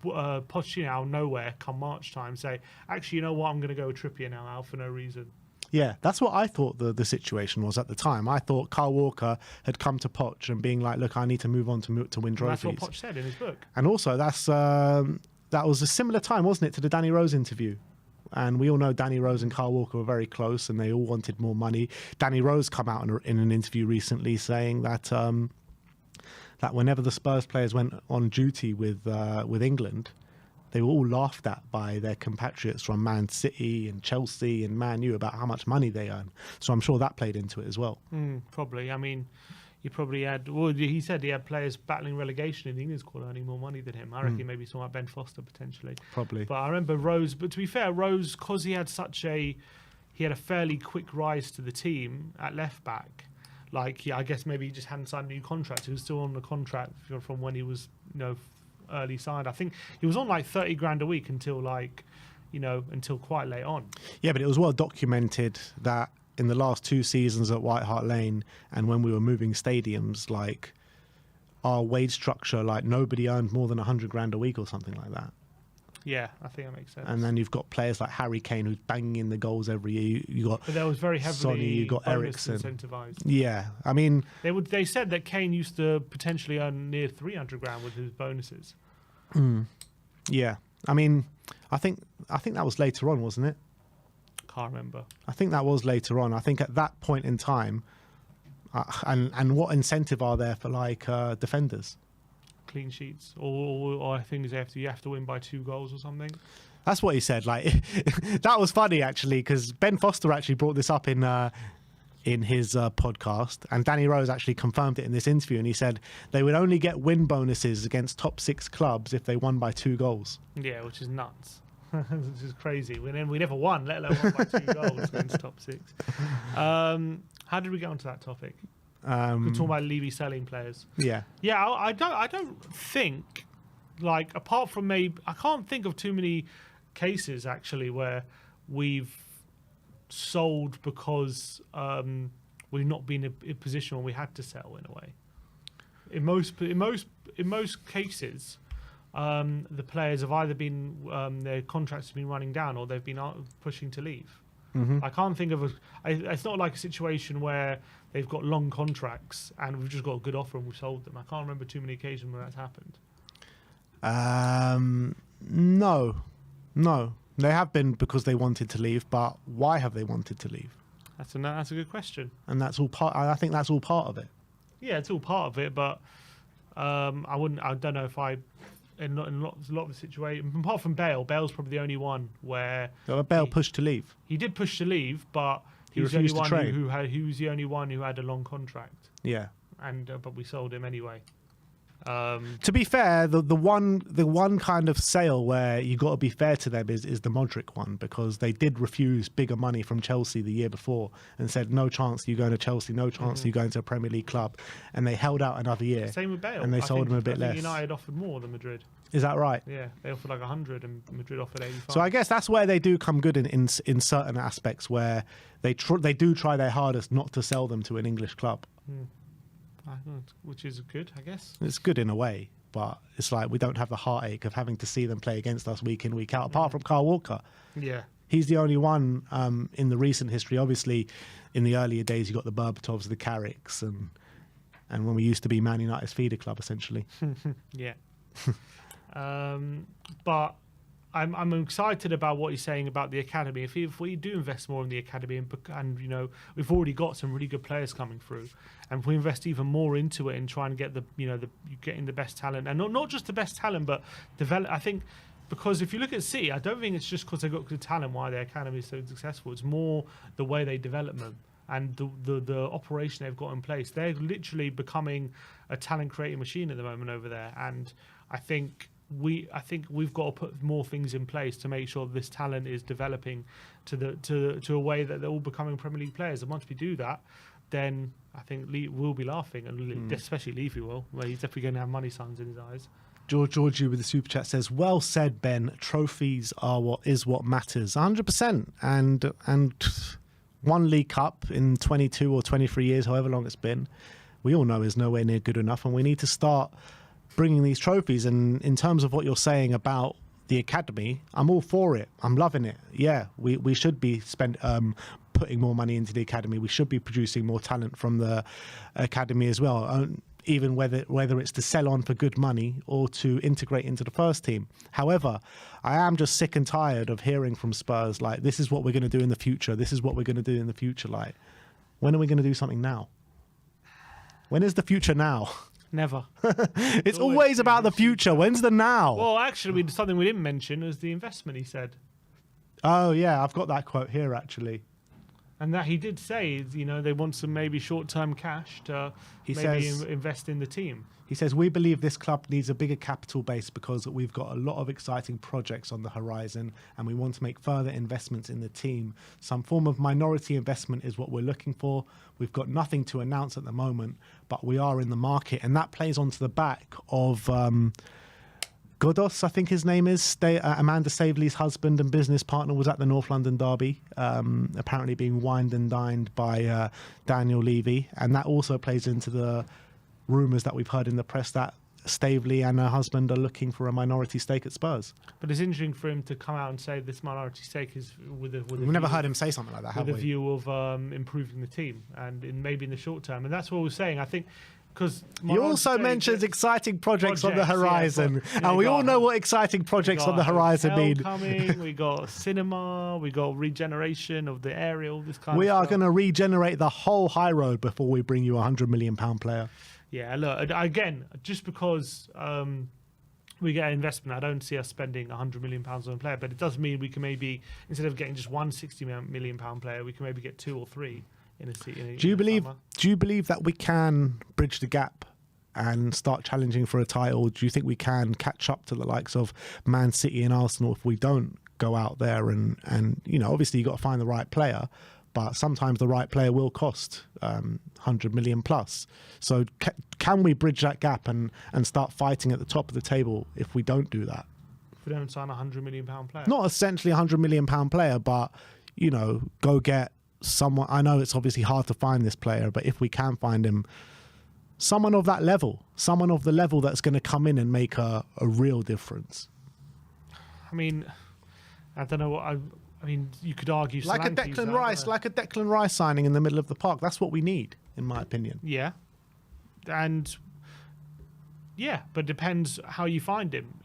Pochettino out of nowhere come March time say, actually, you know what, I'm going to go with Trippier now out for no reason? Yeah, that's what I thought the situation was at the time. I thought Carl Walker had come to Poch and being like, look, I need to move on to win trophies. That's what Poch said in his book. And also, that was a similar time, wasn't it, to the Danny Rose interview? And we all know Danny Rose and Carl Walker were very close, and they all wanted more money. Danny Rose come out in an interview recently saying that that whenever the Spurs players went on duty with England, they were all laughed at by their compatriots from Man City and Chelsea and Man U about how much money they earn. So I'm sure that played into it as well. Probably. I mean, he probably had. Well, he said he had players battling relegation in the English squad earning more money than him. I reckon maybe someone like Ben Foster potentially. Probably. But I remember Rose. But to be fair, Rose, because he had a fairly quick rise to the team at left back. I guess maybe he just hadn't signed a new contract. He was still on the contract from when he was early signed. I think he was on like 30 grand a week until until quite late on. Yeah, but it was well documented that in the last 2 seasons at White Hart Lane and when we were moving stadiums, our wage structure, nobody earned more than 100 grand a week or something like that. Yeah, I think that makes sense. And then you've got players like Harry Kane who's banging in the goals every year. You got but that was very heavily Sonny, you got bonus Eriksen. incentivized. Yeah, I mean, They said that Kane used to potentially earn near 300 grand with his bonuses. yeah, I mean, I think that was later on, wasn't it? Can't remember. I think that was later on. I think at that point in time, and what incentive are there for defenders? Clean sheets, or I think you have to win by 2 goals or something. That's what he said. That was funny actually, because Ben Foster actually brought this up in his podcast, and Danny Rose actually confirmed it in this interview, and he said they would only get win bonuses against top 6 clubs if they won by 2 goals. Yeah, which is nuts. This is crazy. We never won, let alone won by 2 goals against top 6. How did we get onto that topic? We're talking about Levy selling players. Yeah. Yeah, I don't think, apart from maybe, I can't think of too many cases actually where we've sold because we've not been in a position where we had to sell in a way. in most cases, the players have either been their contracts have been running down or they've been pushing to leave. I can't think of it's not like a situation where they've got long contracts and we've just got a good offer and we've sold them. I can't remember too many occasions where that's happened. No, they have been because they wanted to leave, but why have they wanted to leave? That's a good question. And that's all part. I think that's all part of it. Yeah, it's all part of it, but I don't know if in a lot of the situation, apart from Bale's probably the only one where Bale pushed to leave. He did push to leave, but he was the only one he was the only one who had a long contract. Yeah, and but we sold him anyway. To be fair, the one kind of sale where you got to be fair to them is the Modric one, because they did refuse bigger money from Chelsea the year before and said no chance you going to Chelsea, no chance you going to a Premier League club, and they held out another year. Same with Bale, and they sold him a bit less. United offered more than Madrid. Is that right? Yeah, they offered like 100 and Madrid offered 85. So I guess that's where they do come good in certain aspects, where they do try their hardest not to sell them to an English club. Which is good, I guess. It's good in a way, but it's like we don't have the heartache of having to see them play against us week in, week out, apart from Kyle Walker. Yeah. He's the only one in the recent history. Obviously, in the earlier days, you got the Berbatovs, the Carricks, and when we used to be Man United's feeder club, essentially. Yeah. But I'm excited about what you're saying about the academy. If we do invest more in the academy, and you know we've already got some really good players coming through, and if we invest even more into it and try and get getting the best talent, and not just the best talent, but develop. I think because if you look at City, I don't think it's just because they've got good talent why their academy is so successful. It's more the way they develop them and the operation they've got in place. They're literally becoming a talent creating machine at the moment over there, and I think we've got to put more things in place to make sure this talent is developing to a way that they're all becoming Premier League players. And once we do that, then I think we'll be laughing, and especially Levy will, where he's definitely going to have money signs in his eyes. Georgie with the super chat says, "Well said, Ben. Trophies are what matters. 100%. And one League Cup in 22 or 23 years, however long it's been, we all know is nowhere near good enough, and we need to start bringing these trophies." And in terms of what you're saying about the academy, I'm all for it. I'm loving it. Yeah, we should be putting more money into the academy. We should be producing more talent from the academy as well, even whether it's to sell on for good money or to integrate into the first team. However, I am just sick and tired of hearing from Spurs like, this is what we're going to do in the future. This is what we're going to do in the future. Like, when are we going to do something now? When is the future now? Never. It's always about the future. When's the now? Well, actually, something we didn't mention is the investment, he said. Oh, yeah, I've got that quote here, actually. And that he did say, they want some maybe short-term cash to invest in the team. He says, "We believe this club needs a bigger capital base because we've got a lot of exciting projects on the horizon and we want to make further investments in the team. Some form of minority investment is what we're looking for. We've got nothing to announce at the moment, but we are in the market." And that plays onto the back of Godos, I think his name is. Amanda Staveley's husband and business partner was at the North London derby, apparently being wined and dined by Daniel Levy. And that also plays into the rumours that we've heard in the press that Staveley and her husband are looking for a minority stake at Spurs. But it's interesting for him to come out and say this minority stake is We've never heard him say something like that, have we? With a view of improving the team and maybe in the short term. And that's what we're saying. I think because he also mentions exciting projects on the horizon, and we all know what exciting projects on the horizon mean. Coming, we got cinema, we got regeneration of the area, all this kind of stuff. We are going to regenerate the whole high road before we bring you a £100 million player. Yeah, look, again, just because we get an investment, I don't see us spending £100 million on a player, but it does mean we can maybe, instead of getting just one £60 million player, we can maybe get 2 or 3 in a season. Do you believe that we can bridge the gap and start challenging for a title? Do you think we can catch up to the likes of Man City and Arsenal if we don't go out there and obviously you've got to find the right player, but sometimes the right player will cost 100 million plus. So can we bridge that gap and start fighting at the top of the table if we don't do that? If we don't sign a £100 million player? Not essentially a £100 million player, but, go get someone. I know it's obviously hard to find this player, but if we can find him, Someone of that level, someone of the level that's going to come in and make a real difference. I mean, I don't know what I mean, you could argue like a Declan Rice signing in the middle of the park. That's what we need, in my opinion. Yeah, and yeah, but it depends how you find him.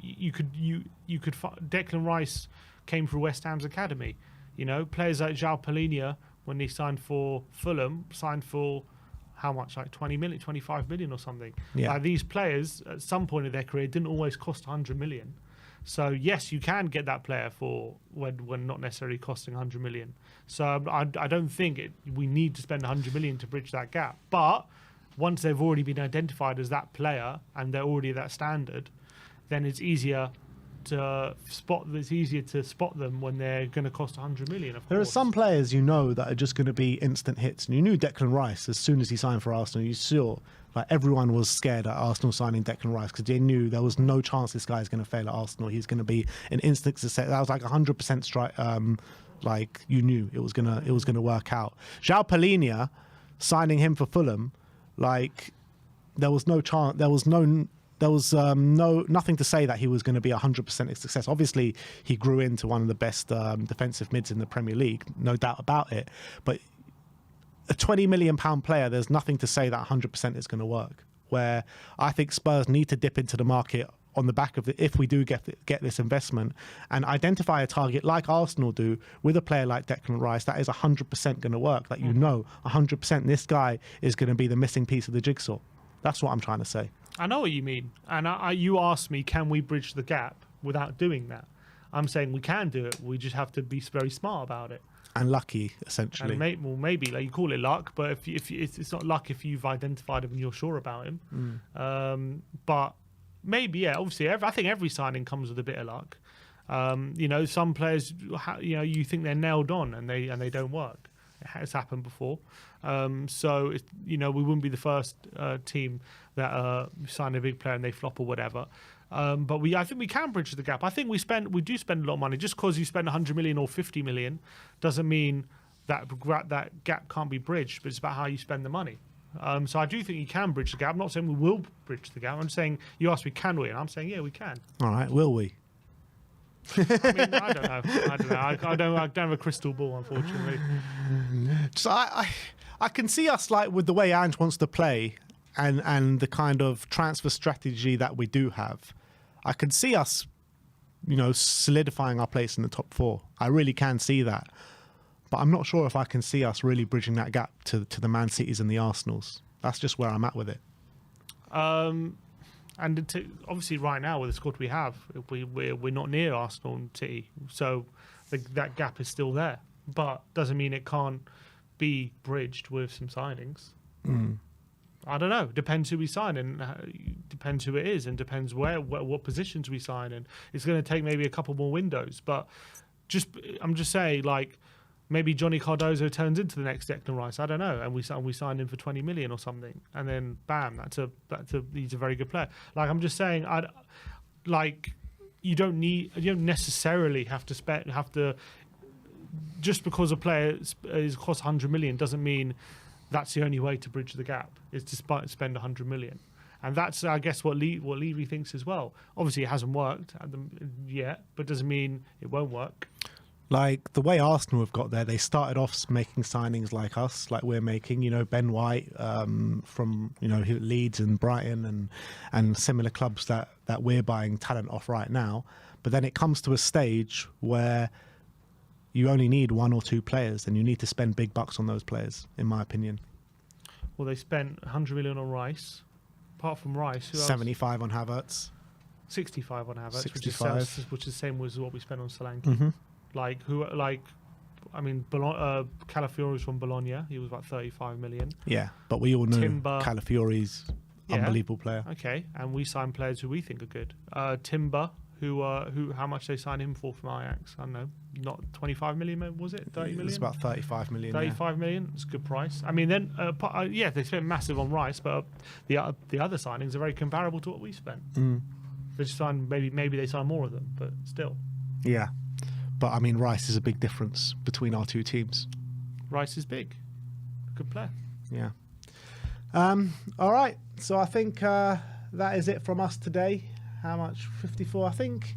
Declan Rice came through West Ham's academy. You know, players like João Palhinha, when he signed for Fulham, signed for how much, like 20 million, 25 million or something. Yeah. Like, these players at some point in their career didn't always cost 100 million. So yes, you can get that player for when not necessarily costing 100 million. So I don't think we need to spend 100 million to bridge that gap. But once they've already been identified as that player and they're already that standard, then it's easier to spot. It's easier to spot them when they're going to cost 100 million. Of course, there are some players you know that are just going to be instant hits, and you knew Declan Rice as soon as he signed for Arsenal. You saw like everyone was scared at Arsenal signing Declan Rice because they knew there was no chance this guy is going to fail at Arsenal. He's going to be an instant success. That was like 100% strike. Like you knew it was gonna work out. João Palhinha, signing him for Fulham, like there was no chance. There was nothing to say that he was going to be 100% a success. Obviously, he grew into one of the best defensive mids in the Premier League, no doubt about it. But a £20 million player, there's nothing to say that 100% is going to work. Where I think Spurs need to dip into the market on the back of it, if we do get this investment, and identify a target like Arsenal do with a player like Declan Rice that is 100% going to work. That you know 100% this guy is going to be the missing piece of the jigsaw. That's what I'm trying to say. I know what you mean. And you asked me, can we bridge the gap without doing that? I'm saying we can do it. We just have to be very smart about it. And lucky, essentially. And maybe like you call it luck, but if it's not luck if you've identified him and you're sure about him. But maybe, yeah. Obviously, I think every signing comes with a bit of luck. You know, some players, you think they're nailed on and they don't work. It has happened before. So we wouldn't be the first team that sign a big player and they flop or whatever. But I think we can bridge the gap. I think we do spend a lot of money. Just because you spend 100 million or 50 million doesn't mean that gap can't be bridged. But it's about how you spend the money. So I do think you can bridge the gap. I'm not saying we will bridge the gap. I'm saying you asked me, can we? And I'm saying, yeah, we can. All right, will we? I mean, I don't know. I don't have a crystal ball, unfortunately. So I can see us, like, with the way Ange wants to play and the kind of transfer strategy that we do have. I can see us, solidifying our place in the top four. I really can see that. But I'm not sure if I can see us really bridging that gap to the Man Cities and the Arsenals. That's just where I'm at with it. And obviously, right now with the squad we have, we're not near Arsenal and City, so that gap is still there. But doesn't mean it can't be bridged with some signings. I don't know. Depends who we sign and depends who it is, and depends what positions we sign. And it's going to take maybe a couple more windows. But I'm just saying, like, maybe Johnny Cardozo turns into the next Declan Rice. I don't know, and we signed him for 20 million or something, and then bam, he's a very good player. Like, I'm just saying, you don't necessarily have to just because a player is cost 100 million doesn't mean that's the only way to bridge the gap. Is to spend 100 million. And that's, I guess, what Levy thinks as well. Obviously, it hasn't worked yet, but doesn't mean it won't work. Like, the way Arsenal have got there, they started off making signings like us, like we're making, Ben White from, Leeds and Brighton and similar clubs that we're buying talent off right now. But then it comes to a stage where you only need one or two players, and you need to spend big bucks on those players, in my opinion. Well, they spent 100 million on Rice. Apart from Rice, who else? 75 on Havertz. 65 on Havertz, 65. which is the same as what we spent on Solanke. Mm-hmm. Calafiori's from Bologna. He was about 35 million. Yeah, but we all know Timber. Calafiori's unbelievable player. Okay, and we signed players who we think are good. Timber, who how much they signed him for from Ajax? I don't know, not 25 million, was it? 30 million? It's about 35 million. 35 million. It's a good price. I mean, then they spent massive on Rice, but the other signings are very comparable to what we spent. They just signed maybe they signed more of them, but still. Yeah. But, I mean, Rice is a big difference between our two teams. Rice is big. Good player. Yeah. All right. So I think that is it from us today. How much? 54, I think.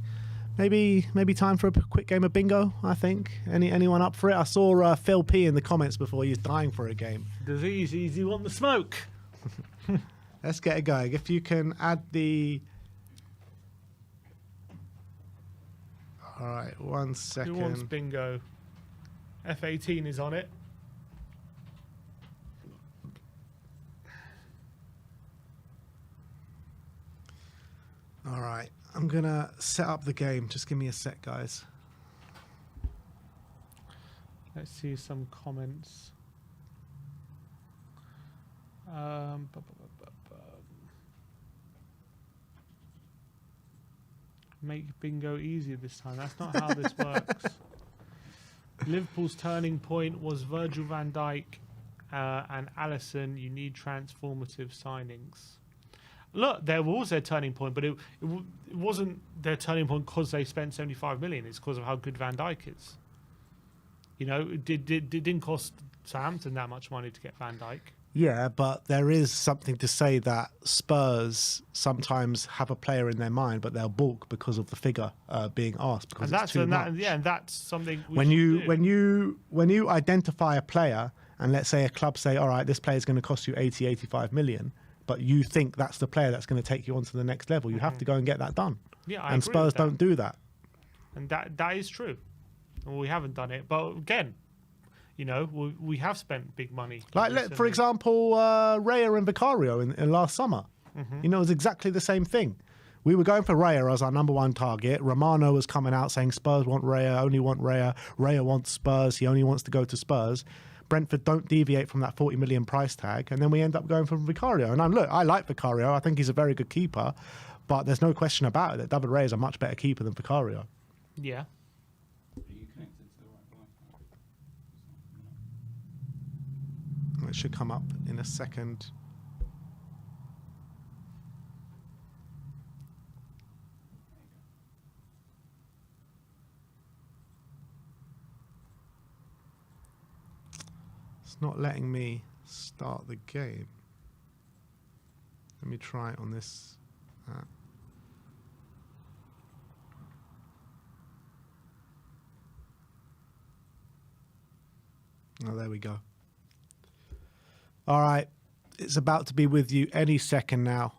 Maybe time for a quick game of bingo, I think. Anyone up for it? I saw Phil P in the comments before. He's dying for a game. Disease, easy, want the smoke. Let's get it going. If you can add the... All right, 1 second. Who wants bingo? F18 is on it. All right, I'm going to set up the game. Just give me a sec, guys. Let's see some comments. Make bingo easier this time. That's not how this works. Liverpool's turning point was Virgil van Dijk and Alisson. You need transformative signings. Look, there was their turning point, but it wasn't their turning point because they spent 75 million. It's because of how good Van Dijk is. You know, it didn't cost Southampton that much money to get Van Dijk. Yeah, but there is something to say that Spurs sometimes have a player in their mind, but they'll balk because of the figure being asked because And it's too much. and that's something. When you identify a player, and let's say a club say, all right, this player is going to cost you 80, 85 million, but you think that's the player that's going to take you on to the next level, you have to go and get that done. Yeah, I and agree Spurs with that. don't do that. And that is true. Well, we haven't done it, but again, you know, we have spent big money. Like, for example, Raya and Vicario in last summer. You know, it was exactly the same thing. We were going for Raya as our number one target. Romano was coming out saying Spurs want Raya, only want Raya. Raya wants Spurs. He only wants to go to Spurs. Brentford don't deviate from that 40 million price tag. And then we end up going for Vicario. And look, I like Vicario. I think he's a very good keeper. But there's no question about it that David Raya is a much better keeper than Vicario. Yeah. Are you connected to the right Wi-Fi? It should come up in a second. It's not letting me start the game. Let me try it on this app. Oh, there we go. All right. It's about to be with you any second now.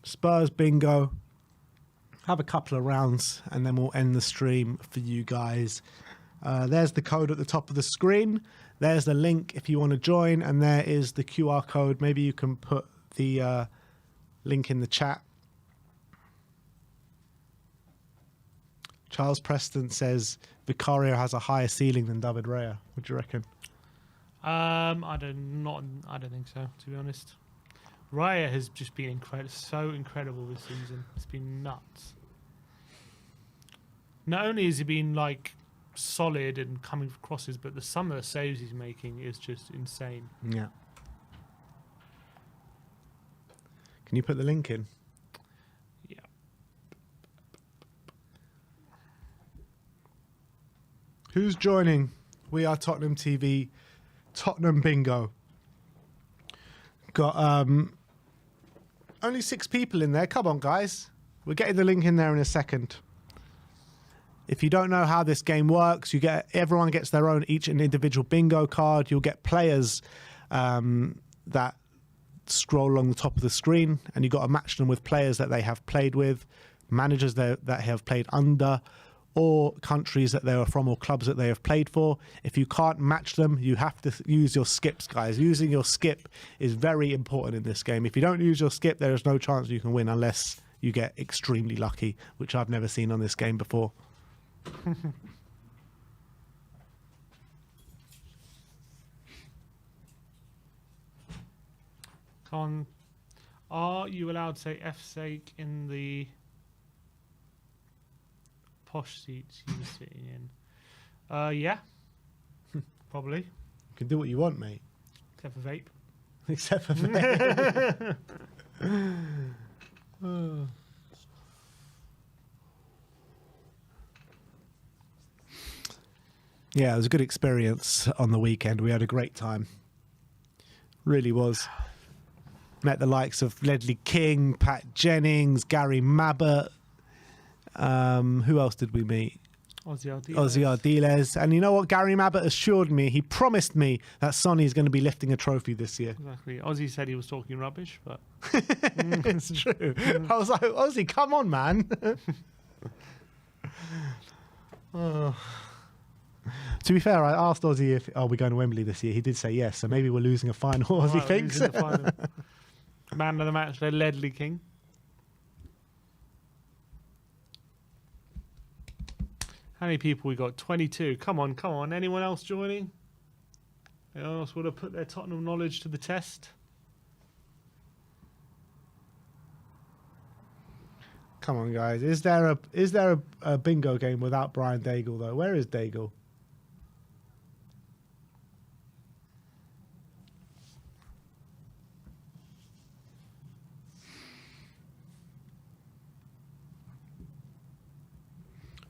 Spurs bingo. Have a couple of rounds and then we'll end the stream for you guys. There's the code at the top of the screen. There's the link if you want to join. And there is the QR code. Maybe you can put the link in the chat. Charles Preston says Vicario has a higher ceiling than David Raya. What do you reckon? I don't think so, to be honest. Raya has just been so incredible this season. It's been nuts. Not only has he been like solid and coming for crosses, but some of the saves he's making is just insane. Yeah. Can you put the link in? Yeah. Who's joining? We are Tottenham TV, Tottenham Bingo. Got only 6 people in there. Come on, guys. We're getting the link in there in a second. If you don't know how this game works, everyone gets their own each and individual bingo card. You'll get players that scroll along the top of the screen, and you've got to match them with players that they have played with, managers that have played under, or countries that they are from, or clubs that they have played for. If you can't match them, you have to use your skips, guys. Using your skip is very important in this game. If you don't use your skip, there is no chance you can win unless you get extremely lucky, which I've never seen on this game before. Are you allowed to say F's sake in the posh seats you were sitting in? Yeah. Probably. You can do what you want, mate. Except for vape. Except for vape. Yeah, it was a good experience on the weekend. We had a great time. Really was. Met the likes of Ledley King, Pat Jennings, Gary Mabbott. Who else did we meet? Ozzy Ardiles. And you know what? Gary Mabbott assured me, he promised me that Sonny is going to be lifting a trophy this year. Exactly. Ozzy said he was talking rubbish, but It's true. I was like, Ozzy, come on, man. Oh. To be fair, I asked Ozzy if, are we going to Wembley this year? He did say yes, so maybe we're losing a final, Ozzy Right, thinks. losing the final. Man of the match, there, Ledley King. How many people we got? 22. Come on, come on. Anyone else joining? Anyone else want to put their Tottenham knowledge to the test? Come on, guys. Is there a bingo game without Brian Daigle, though? Where is Daigle?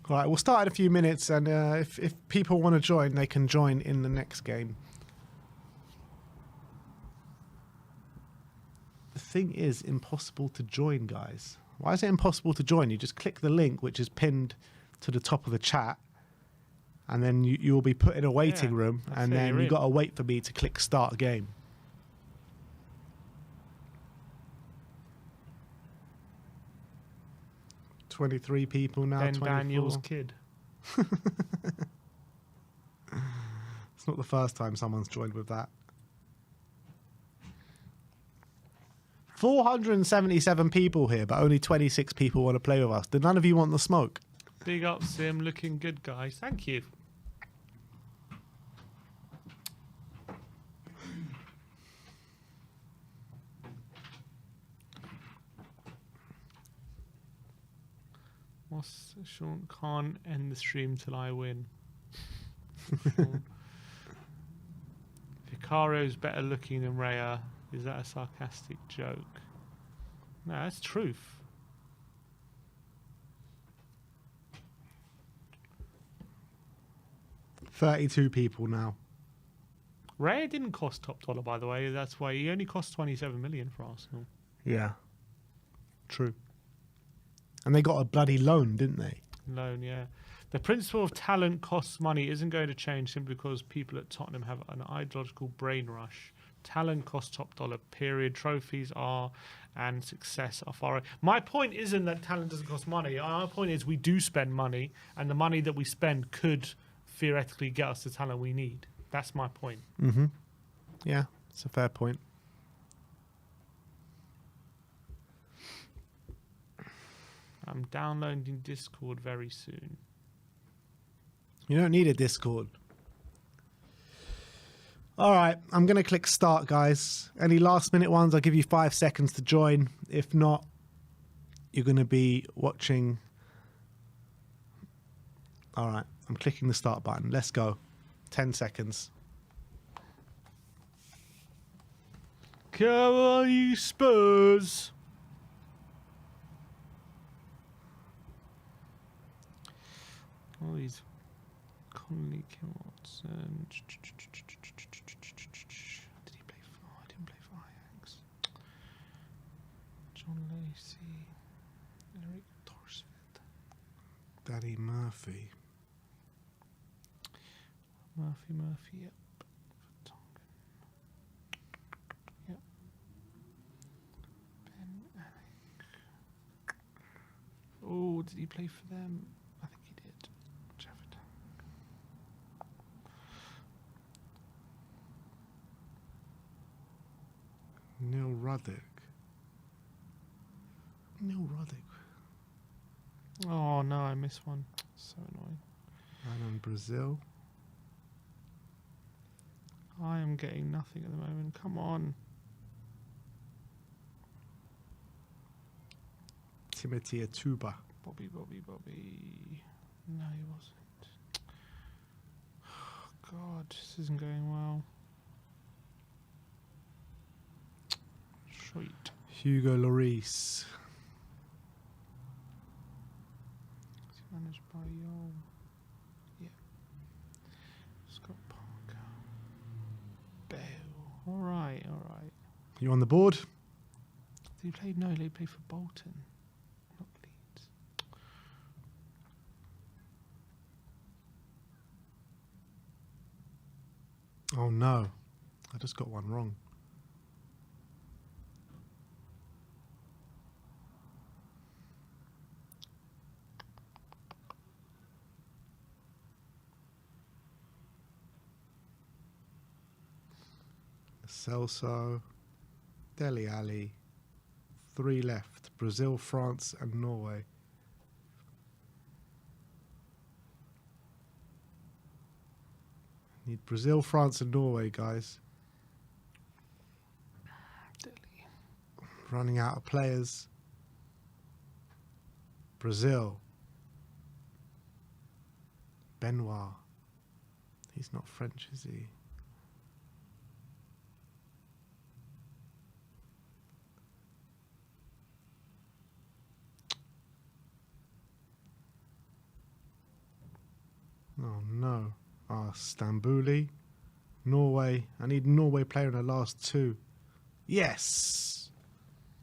All right, we'll start in a few minutes, and if people want to join, they can join in the next game. The thing is impossible to join, guys. Why is it impossible to join? You just click the link, which is pinned to the top of the chat, and then you'll be put in a waiting room, and then you've got to wait for me to click start game. $23 people now. Ben 24. Daniels' kid. It's not the first time someone's joined with that. 477 people here, but only 26 people want to play with us. Did none of you want the smoke? Big up, Sim. Looking good, guys. Thank you. What's Sean? Can't end the stream till I win. Sean. Vicario's better looking than Raya. Is that a sarcastic joke? No, that's truth. $32 people now. Raya didn't cost top dollar, by the way. That's why he only cost 27 million for Arsenal. Yeah. True. And they got a bloody loan, didn't they? Loan, yeah. The principle of talent costs money isn't going to change simply because people at Tottenham have an ideological brain rush. Talent costs top dollar, period. Trophies are, and success are far. My point isn't that talent doesn't cost money. My point is we do spend money, and the money that we spend could theoretically get us the talent we need. That's my point. Mm-hmm. Yeah, it's a fair point. I'm downloading Discord very soon. You don't need a Discord. All right, I'm going to click start, guys. Any last minute ones, I'll give you 5 seconds to join. If not, you're going to be watching. All right, I'm clicking the start button. Let's go. 10 seconds. Come on, you Spurs. All these Conley, Kim Watson. Did he play for? I didn't play for Ajax. John Lacey, Eric Torsved, Danny Murphy. Murphy, yep. Vertonghen. Yep. Ben Alec. Oh, did he play for them? I think he did. Jefford. Neil Ruddock. Neil Ruddock. Oh no, I missed one. So annoying. And Brazil. I am getting nothing at the moment. Come on. Timothy Atuba. Bobby. No, he wasn't. Oh, God, this isn't going well. Sweet. Hugo Lloris. Is he managed by Yol? Yeah. Scott Parker. Bale. All right. right. You on the board? Did he play? No, he played for Bolton, not Leeds. Oh no, I just got one wrong. Celso, Dele Alli, 3 left. Brazil, France, and Norway. Need Brazil, France, and Norway, guys. Running out of players. Brazil. Benoit. He's not French, is he? Oh no. Ah, Stambouli. Norway. I need Norway player in the last 2. Yes!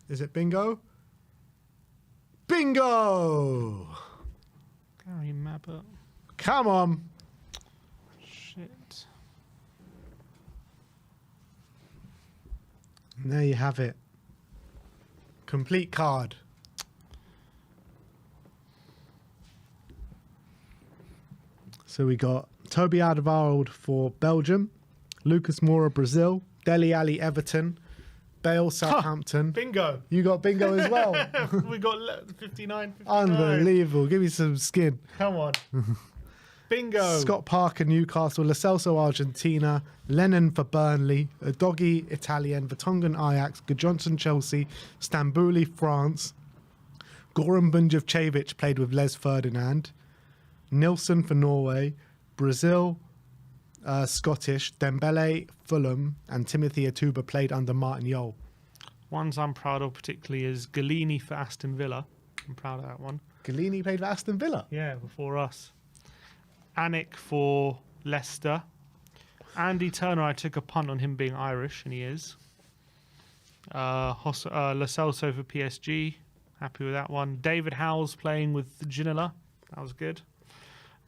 Is it bingo? Bingo! Gary Mabbott. Come on! Shit. And there you have it. Complete card. So we got Toby Alderweireld for Belgium, Lucas Moura Brazil, Dele Alli Everton, Bale Southampton. Bingo. You got bingo as well. We got 59. Unbelievable. Give me some skin. Come on. Bingo. Scott Parker Newcastle, Lo Celso Argentina, Lennon for Burnley, Doggy Italian, Vertonghen Ajax, Johnson Chelsea, Stambouli France, Goran Bunjevcevic played with Les Ferdinand, Nilsson for Norway, Brazil, Scottish, Dembele, Fulham, and Timothy Atuba played under Martin Jol. Ones I'm proud of particularly is Galini for Aston Villa. I'm proud of that one. Galini played for Aston Villa. Yeah, before us. Anik for Leicester. Andy Turner, I took a punt on him being Irish, and he is. Lo Celso for PSG. Happy with that one. David Howells playing with Ginola. That was good.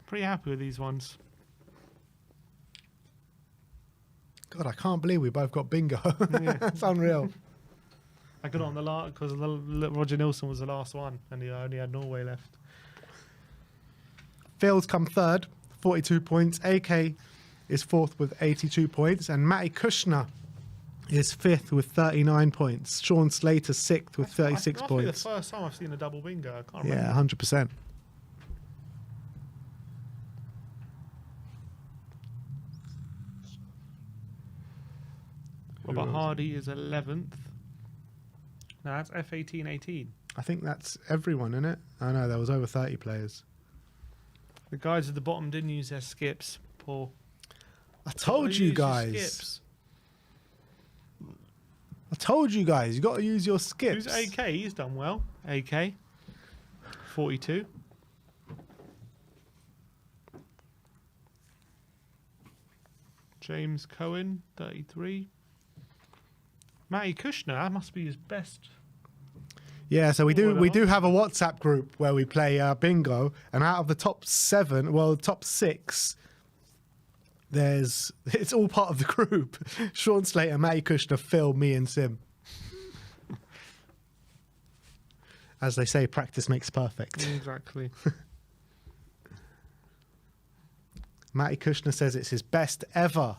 Pretty happy with these ones. God, I can't believe we both got bingo. Yeah. That's unreal. I got it on the last because Roger Nilsson was the last one, and he only had Norway left. Fields come third, 42 points. AK is fourth with 82 points. And Matty Kushner is fifth with 39 points. Sean Slater sixth with 36 That's points. the first time I've seen a double bingo. I can't remember. Yeah, 100%. Robert Hardy is 11th. No, that's F18-18. I think that's everyone, isn't it? I know, there was over 30 players. The guys at the bottom didn't use their skips, Paul. I told you Use your guys. Skips. I told you guys. You got to use your skips. Who's AK? He's done well. AK. 42. James Cohen, 33. Matty Kushner, that must be his best. Yeah, so we Well, do have a WhatsApp group where we play bingo, and out of the top 7, well, the top 6, it's all part of the group. Sean Slater, Matty Kushner, Phil, me, and Sim. As they say, practice makes perfect. Exactly. Matty Kushner says it's his best ever.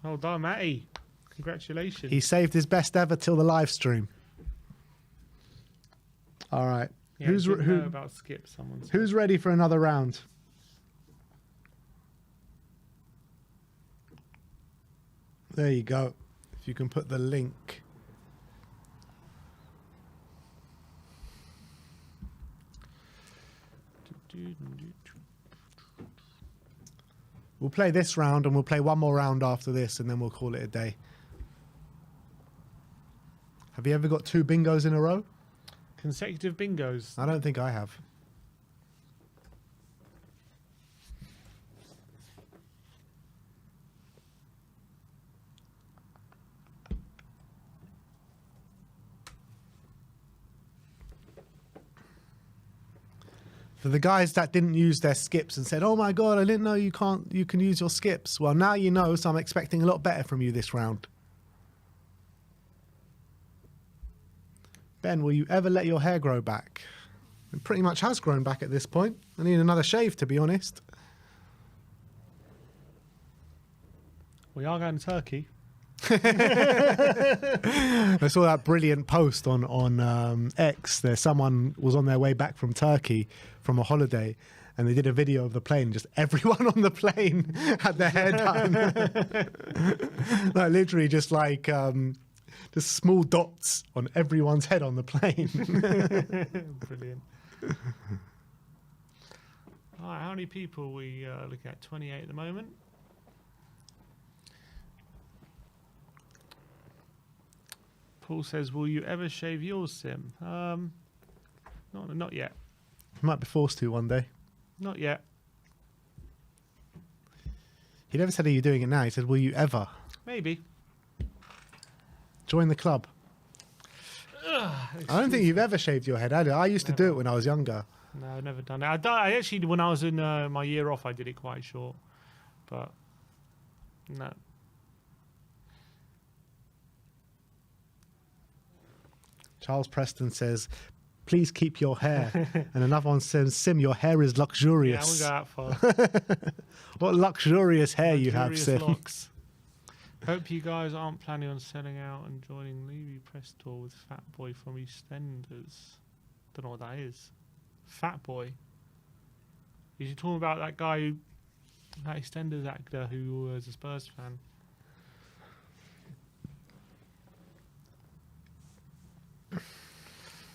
Well done, Matty. Congratulations. He saved his best ever till the live stream. All right. Yeah, who's didn't who? know about skip? Someone said. Who's ready for another round? There you go. If you can put the link. We'll play this round and we'll play one more round after this and then we'll call it a day. Have you ever got 2 bingos in a row? Consecutive bingos. I don't think I have. For the guys that didn't use their skips and said, "Oh my god, I didn't know you can use your skips." Well, now you know, so I'm expecting a lot better from you this round. Ben, will you ever let your hair grow back? It pretty much has grown back at this point. I need another shave, to be honest. We are going to Turkey. I saw that brilliant post on X. There, someone was on their way back from Turkey from a holiday, and they did a video of the plane. Just everyone on the plane had their hair done, like literally just small dots on everyone's head on the plane. Brilliant. All right, how many people are we looking at? 28 at the moment. Paul says, "Will you ever shave yours, Sim?" Not yet. Might be forced to one day. Not yet. He never said, "Are you doing it now?" He said, "Will you ever?" Maybe. Join the club. I don't think you've ever shaved your head, had you? I used to do it when I was younger. No, I've never done it. I actually, when I was in my year off, I did it quite short. But, no. Charles Preston says, "Please keep your hair." And another one says, "Sim, your hair is luxurious." Yeah, I won't go that far. What luxurious hair you have, Luxurious Sim. locks. Hope you guys aren't planning on selling out and joining Levy Press Tour with Fat Boy from EastEnders. Don't know what that is. Fat Boy. Is you talking about that guy who, that EastEnders actor who was a Spurs fan?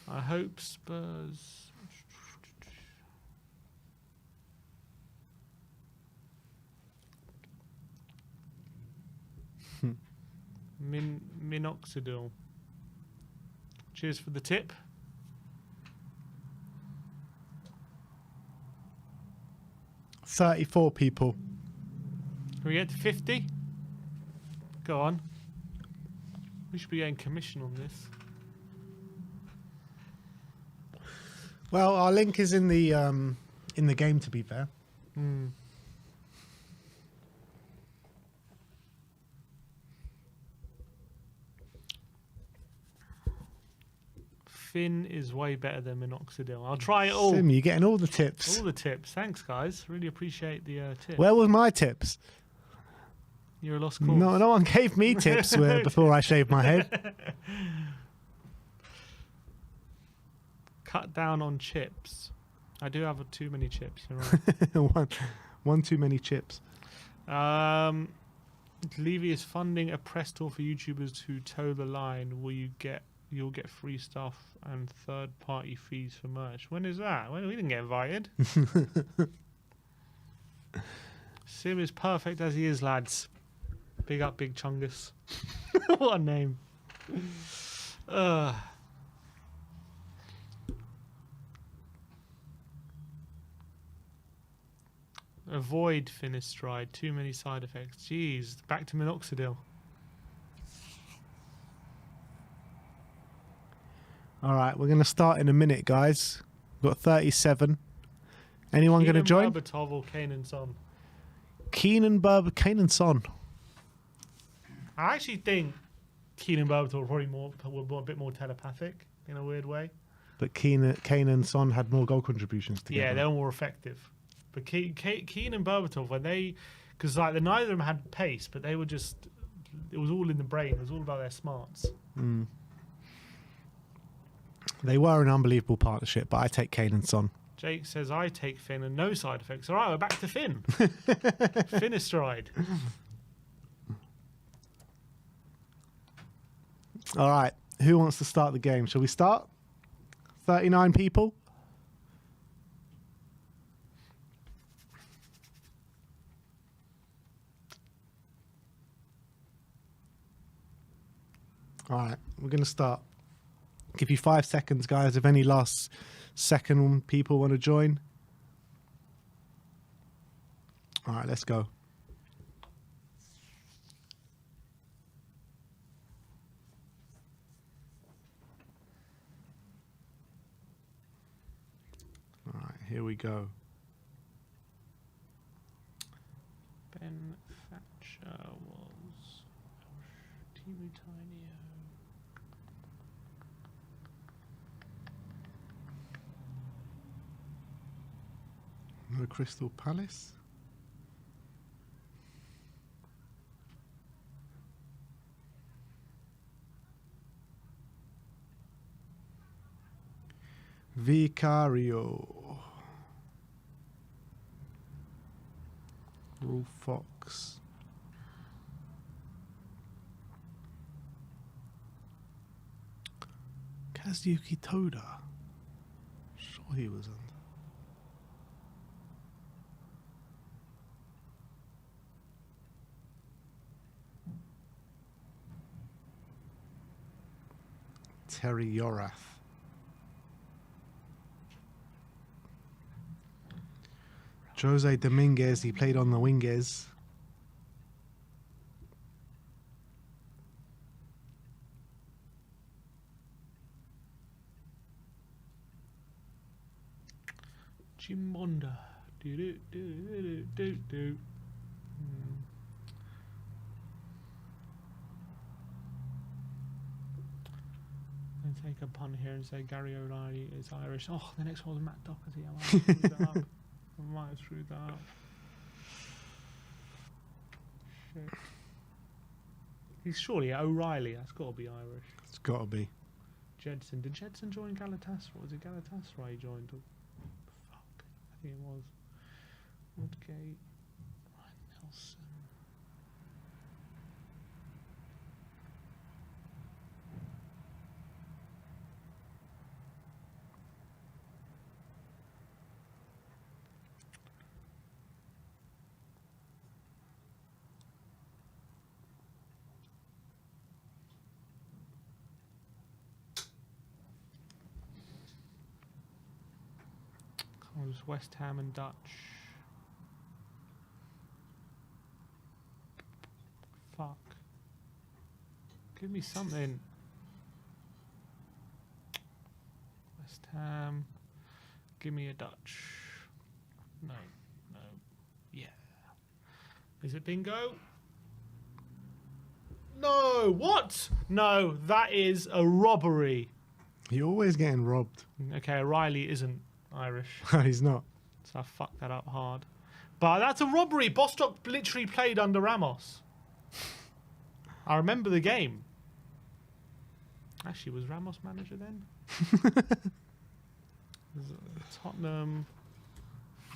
I hope Spurs. Minoxidil. Cheers for the tip. "34 people. Can we get to 50? Go on. We should be getting commission on this. Well, our link is in the game, to be fair. Finn is way better than minoxidil. I'll try it all. Sim, you're getting all the tips. All the tips. Thanks, guys. Really appreciate the tip. Where were my tips? You're a lost cause. No one gave me tips before I shaved my head. Cut down on chips. I do have too many chips. You're right. one too many chips. Levy is funding a press tour for YouTubers who toe the line. You'll get free stuff and third-party fees for merch. When is that? We didn't get invited. Sim is perfect as he is, lads. Big up, Big Chungus. What a name. Avoid Finistride. Too many side effects. Jeez, back to minoxidil. All right, we're going to start in a minute, guys. We've got 37. Anyone going to join? Berbatov or Kane and Son? Kane and Son. I actually think Kane and Berbatov were a bit more telepathic in a weird way. But Kane and Son had more goal contributions together. Yeah, they were more effective. But Kane and Berbatov, when they, because like neither of them had pace, but they were just, it was all in the brain. It was all about their smarts. They were an unbelievable partnership, but I take Kane and Son. Jake says, I take Finn and no side effects. All right, we're back to Finn. Finistride. All right, who wants to start the game? Shall we start? 39 people? All right, we're going to start. Give you 5 seconds, guys, if any last second people want to join. All right, let's go. All right, Here we go. Ben Thatcher was Timu Tinio. No Crystal Palace. Vicario. Rule Fox. Kazuki Toda. Sure he was on. Terry Yorath. Jose Dominguez, he played on the wingers. Chimonda. Do do do do do do. I'm gonna take a pun here and say Gary O'Reilly is Irish. Oh, the next one was Matt Doherty. I might have screwed that up. I might have screwed that up. Shit. He's surely O'Reilly. That's got to be Irish. It's got to be. Jedson. Did Jedson join Galatasaray? Was it Galatasaray he joined? Fuck. I think it was. Woodgate. Ryan Nelson. It was West Ham and Dutch. Fuck. Give me something. West Ham. Give me a Dutch. No. No. Yeah. Is it bingo? No. What? No. That is a robbery. You're always getting robbed. Okay, O'Reilly isn't Irish. He's not. So I fucked that up hard. But that's a robbery. Bostock literally played under Ramos. I remember the game. Actually, was Ramos manager then? Tottenham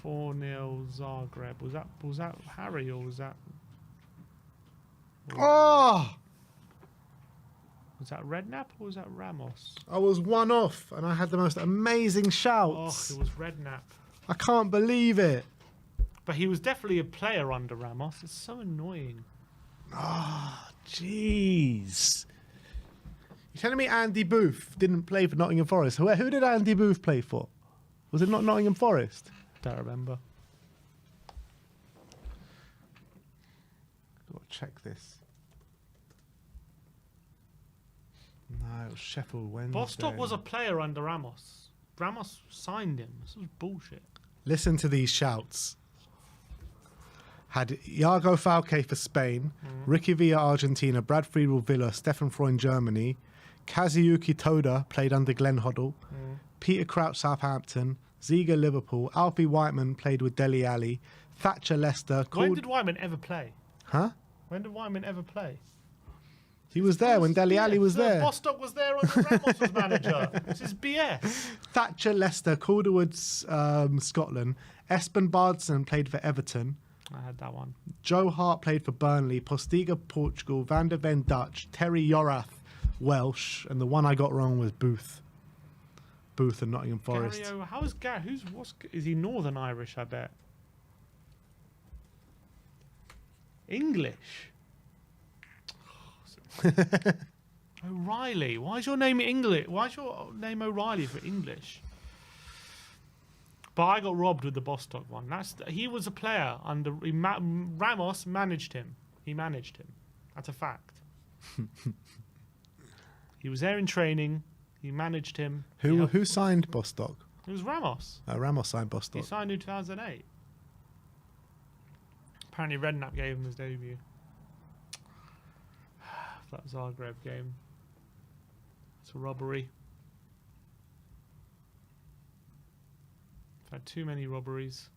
4-0 Zagreb. Was that Harry or was that? Oh! Was that Redknapp or was that Ramos? I was one off and I had the most amazing Oh, shouts. it was Redknapp. I can't believe it. But he was definitely a player under Ramos. It's so annoying. Ah, jeez. You're telling me Andy Booth didn't play for Nottingham Forest? Who did Andy Booth play for? Was it not Nottingham Forest? Don't remember. Got to check this. No, it was Sheffield Wednesday. Bostock was a player under Ramos. Ramos signed him. This was bullshit. Listen to these shouts. Had Iago Falque for Spain, Ricky Villa Argentina, Brad Friedel Villa, Stefan Freund Germany, Kazuyuki Toda played under Glenn Hoddle, Peter Crouch Southampton, Ziga Liverpool, Alfie Whiteman played with Dele Alli, Thatcher Leicester. When did Whiteman ever play? Huh? When did Whiteman ever play? He was there when Dele Alli was there. Bostock was there when Ramos was manager. This is BS. Thatcher Leicester, Calderwood's Scotland, Espen Bardson played for Everton, I had that one. Joe Hart played for Burnley, Postiga Portugal, Van der Ven Dutch, Terry Yorath Welsh, and the one I got wrong was Booth. Booth and Nottingham Forest. How is Gary? Is he Northern Irish? I bet. English. O'Reilly. Why is your name English? Why is your name O'Reilly for English? But I got robbed with the Bostock one. He was a player under Ramos managed him. He managed him. That's a fact. He was there in training. He managed him. Who signed Bostock? It was Ramos. Ramos signed He Bostock. signed in 2008. Apparently Redknapp gave him his debut. That Zagreb game. It's a robbery. I've had too many robberies.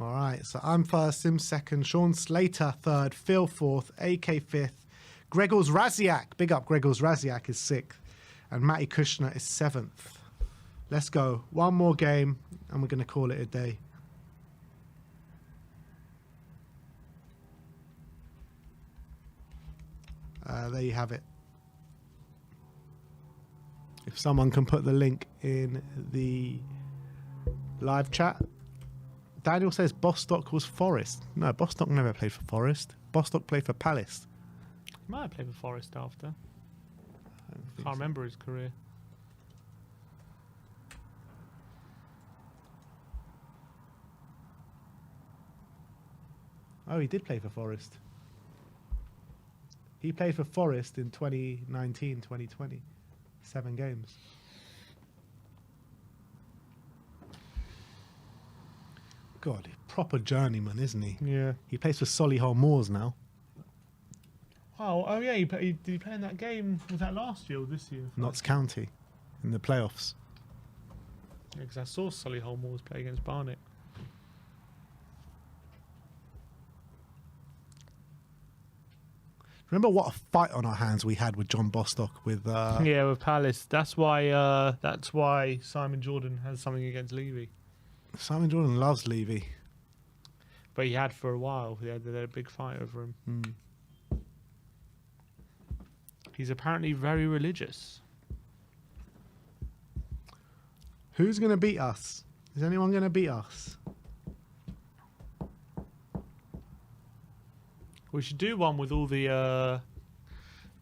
All right, so I'm first, Sim second, Sean Slater third, Phil fourth, AK fifth, Gregors Raziak, big up Gregors Raziak, is sixth, and Matty Kushner is seventh. Let's go. One more game, and we're going to call it a day. There you have it. If someone can put the link in the live chat. Daniel says Bostock was Forest. No, Bostock never played for Forest. Bostock played for Palace. He might have played for Forest after. I Can't remember his career. Oh, he did play for Forest. He played for Forest in 2019, 2020. 7 games. God, proper journeyman, isn't he? Yeah. He plays for Solihull Moors now. Oh yeah. Did he play in that game? Was that last year or this year? Notts County in the playoffs. Yeah, because I saw Solihull Moors play against Barnet. Remember what a fight on our hands we had with John Bostock with Yeah, with Palace. That's why Simon Jordan has something against Levy. Simon Jordan loves Levy. But he had for a while. They had a big fight over him. He's apparently very religious. Who's going to beat us? Is anyone going to beat us? We should do one with all the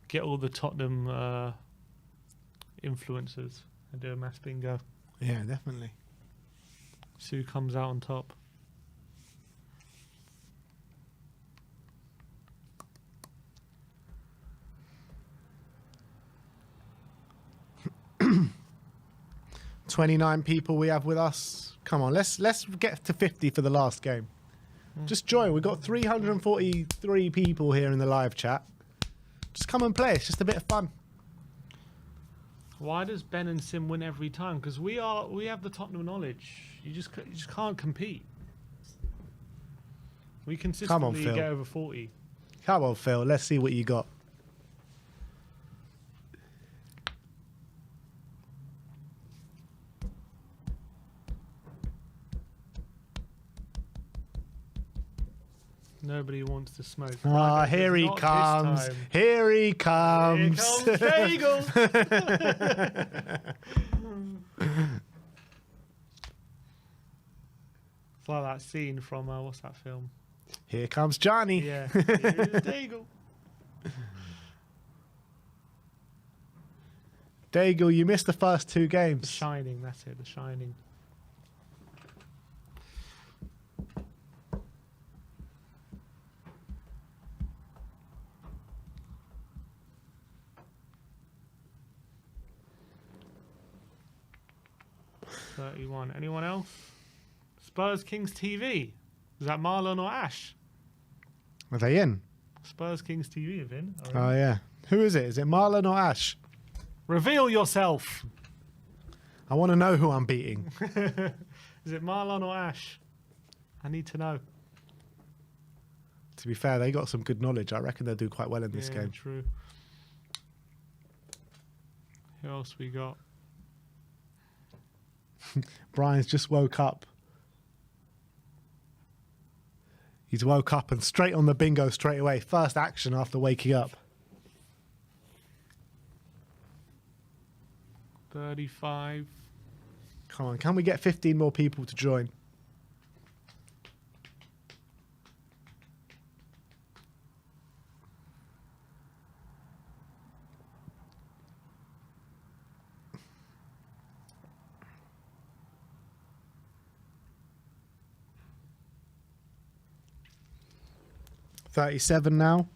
get all the Tottenham influencers and do a mass bingo. Yeah, definitely. See who comes out on top. $29 people we have with us. Come on, let's get to 50 for the last game. Just join. We've got 343 people here in the live chat. Just come and play. It's just a bit of fun. Why does Ben and Sim win every time? Because we have the Tottenham knowledge. You just can't compete. We consistently Phil. get over 40. Come on, Phil. Let's see what you got. Nobody wants to smoke. Ah, Right, here he not this comes. time. Here he comes. Here comes Bagel. It's like that scene from what's that film? Here comes Johnny. Yeah, here's Bagel. Daigle, you missed the first 2 The games. Shining, that's it. The Shining. $31. Anyone else? Spurs Kings TV. Is that Marlon or Ash? Are they in? Spurs Kings TV have in. Oh, yeah. Who is it? Is it Marlon or Ash? Reveal yourself. I want to know who I'm beating. Is it Marlon or Ash? I need to know. To be fair, they got some good knowledge. I reckon they'll do quite well in this game. True. Who else we got? Brian's just woke up. He's woke up and straight on the bingo straight away. First action after waking up. 35. Come on, can we get 15 more people to join? $37 now.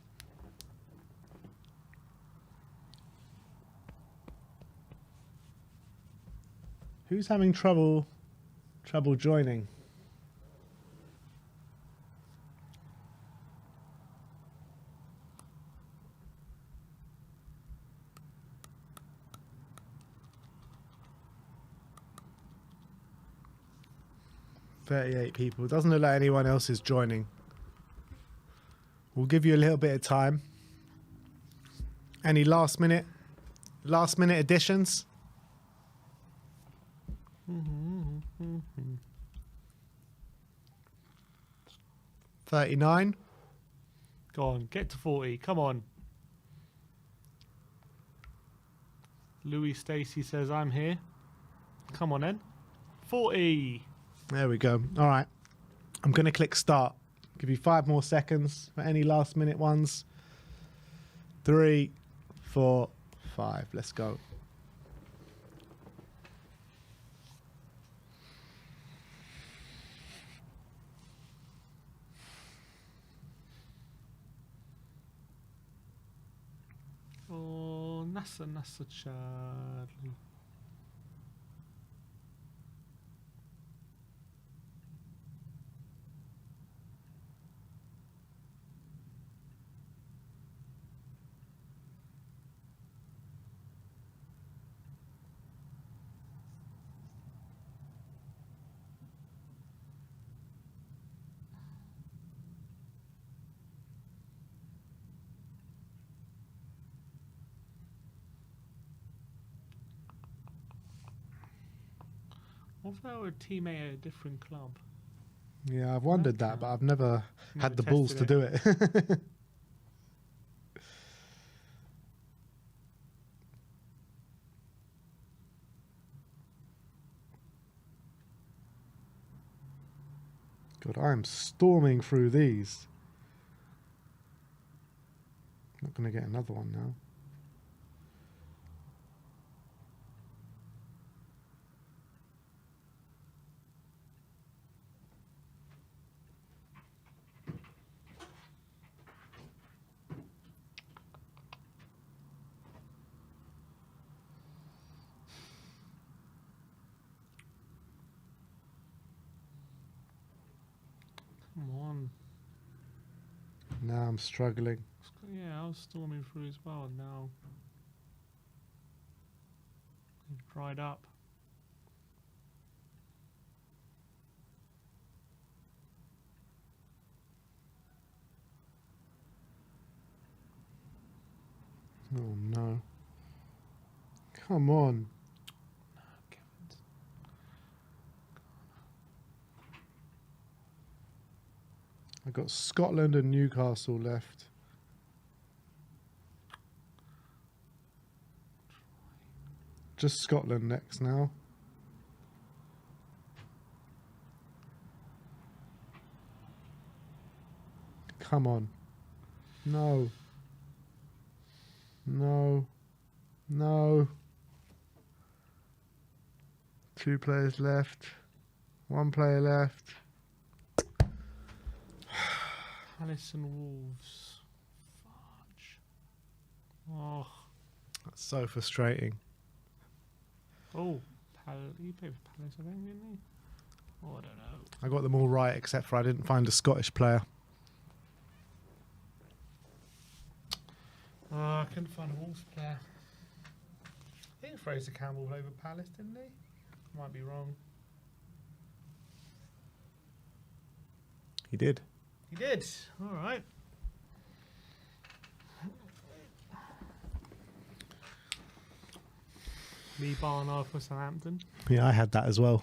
Who's having trouble joining? $38 people. Doesn't look like anyone else is joining. We'll give you a little bit of time. Any last minute additions? 39. Go on, get to 40. Come on. Louis Stacey says, I'm here. Come on then. 40. There we go. All right. I'm going to click start. Give you 5 more seconds for any last minute ones. 3, 4, 5. Let's go. Oh, Nasa Charlie. What if they were a teammate at a different club? Yeah, I've wondered that, but I've never had the tested balls to do it. God, I am storming through these. Not going to get another one now. Come on. Now I'm struggling. Yeah, I was storming through as well, and now it's dried up. Oh no. Come on. I've got Scotland and Newcastle left. Just Scotland next now. Come on. No. No. No. 2 players left. 1 player left. Palace and Wolves. Fudge. Oh. That's so frustrating. Oh. He played for Palace, I think, didn't he? Oh, I don't know. I got them all right except for I didn't find a Scottish player. I couldn't find a Wolves player. I think Fraser Campbell played for Palace, didn't he? Might be wrong. He did. He did. All right. Lee Barnard for Southampton. Yeah, I had that as well.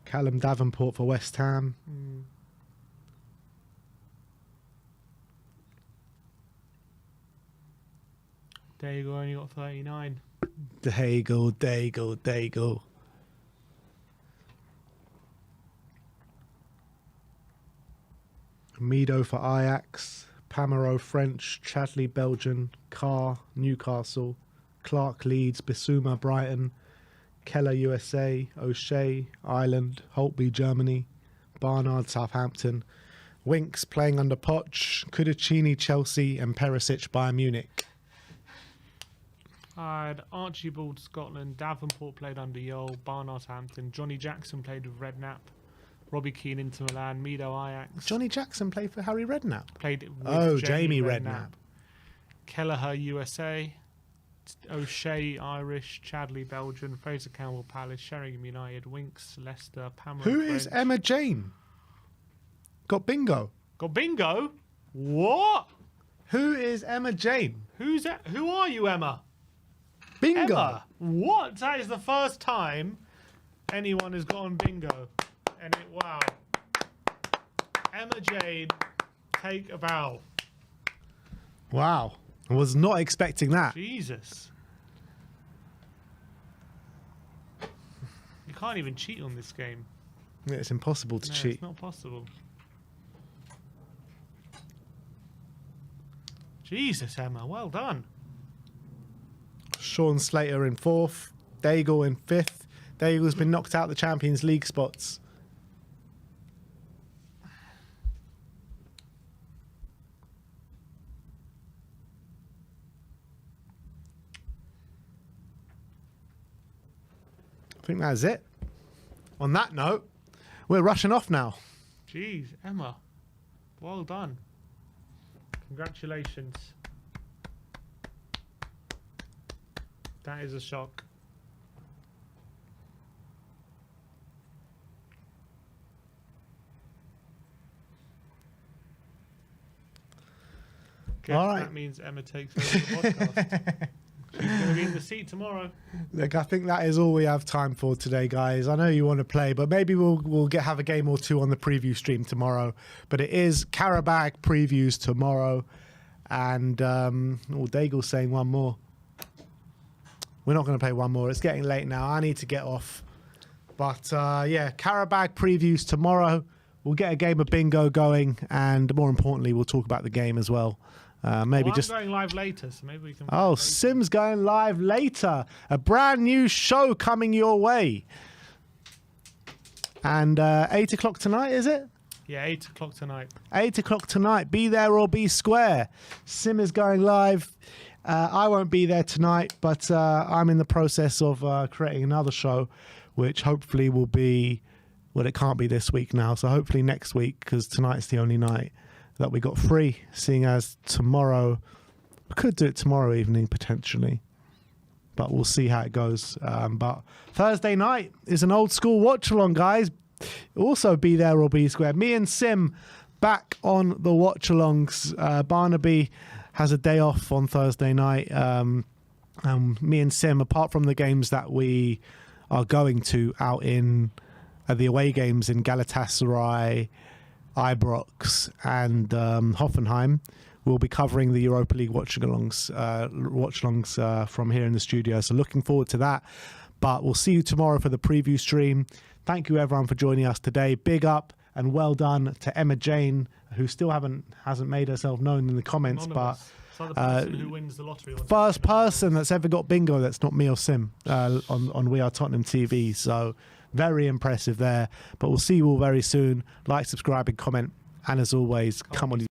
Callum Davenport for West Ham. There you go, only got 39. There you go, there you go, there you go. Meadow for Ajax, Pamero French, Chadley Belgian, Carr Newcastle, Clark Leeds, Bissouma Brighton, Keller USA, O'Shea Ireland, Holtby Germany, Barnard Southampton, Winks playing under Poch, Kudicini Chelsea and Perisic Bayern Munich. I had Archibald, Scotland. Davenport played under Yole. Barnard, Hampton. Johnny Jackson played with Redknapp. Robbie Keane, Inter Milan. Meadow, Ajax. Johnny Jackson played for Harry Redknapp. Played with Jamie Redknapp. Kelleher, USA. O'Shea, Irish. Chadley, Belgian. Fraser Campbell, Palace. Sheringham United. Winks, Leicester. Pamela. Who is French. Emma Jane? Got bingo. Got bingo? What? Who is Emma Jane? Who's that? Who are you, Emma? Bingo. Emma. What? That is the first time anyone has gone bingo. And wow. Emma Jane, take a bow. Wow. I was not expecting that. Jesus. You can't even cheat on this game. Yeah, it's impossible to No, cheat. it's not possible. Jesus, Emma, well done. Sean Slater in 4th. Daigle in 5th. Daigle's been knocked out the Champions League spots. I think that's it. On that note, we're rushing off now. Jeez, Emma, well done. Congratulations. That is a shock. Guess All right. that means Emma takes over the podcast. She's going to be in the seat tomorrow. Look, I think that is all we have time for today, guys. I know you want to play, but maybe we'll have a game or two on the preview stream tomorrow. But it is Carabag previews tomorrow, and Daigle's saying one more. We're not going to play one more. It's getting late now. I need to get off. But yeah, Carabag previews tomorrow. We'll get a game of bingo going, and more importantly, we'll talk about the game as well. Maybe I'm just. going live later, so maybe we can. Oh, later. Sim's going live later. A brand new show coming your way. And 8 o'clock tonight, is it? Yeah, 8 o'clock tonight. 8 o'clock tonight. Be there or be square. Sim is going live. I won't be there tonight, but I'm in the process of creating another show, which hopefully will be. Well, it can't be this week now, so hopefully next week, because tonight's the only night that we got free, seeing as tomorrow, we could do it tomorrow evening potentially, but we'll see how it goes. But Thursday night is an old school watch along, guys. Also be there or be square. Me and Sim back on the watch alongs. Barnaby has a day off on Thursday night. Me and Sim, apart from the games that we are going to out in the away games in Galatasaray, Ibrox and Hoffenheim, we'll be covering the Europa League watch-alongs from here in the studio. So looking forward to that. But we'll see you tomorrow for the preview stream. Thank you everyone for joining us today. Big up and well done to Emma Jane, who still hasn't made herself known in the comments, but So the person who wins the lottery. first person that's ever got bingo that's not me or Sim on We Are Tottenham TV. So very impressive there. But we'll see you all very soon. Like, subscribe, and comment. And as always, come on.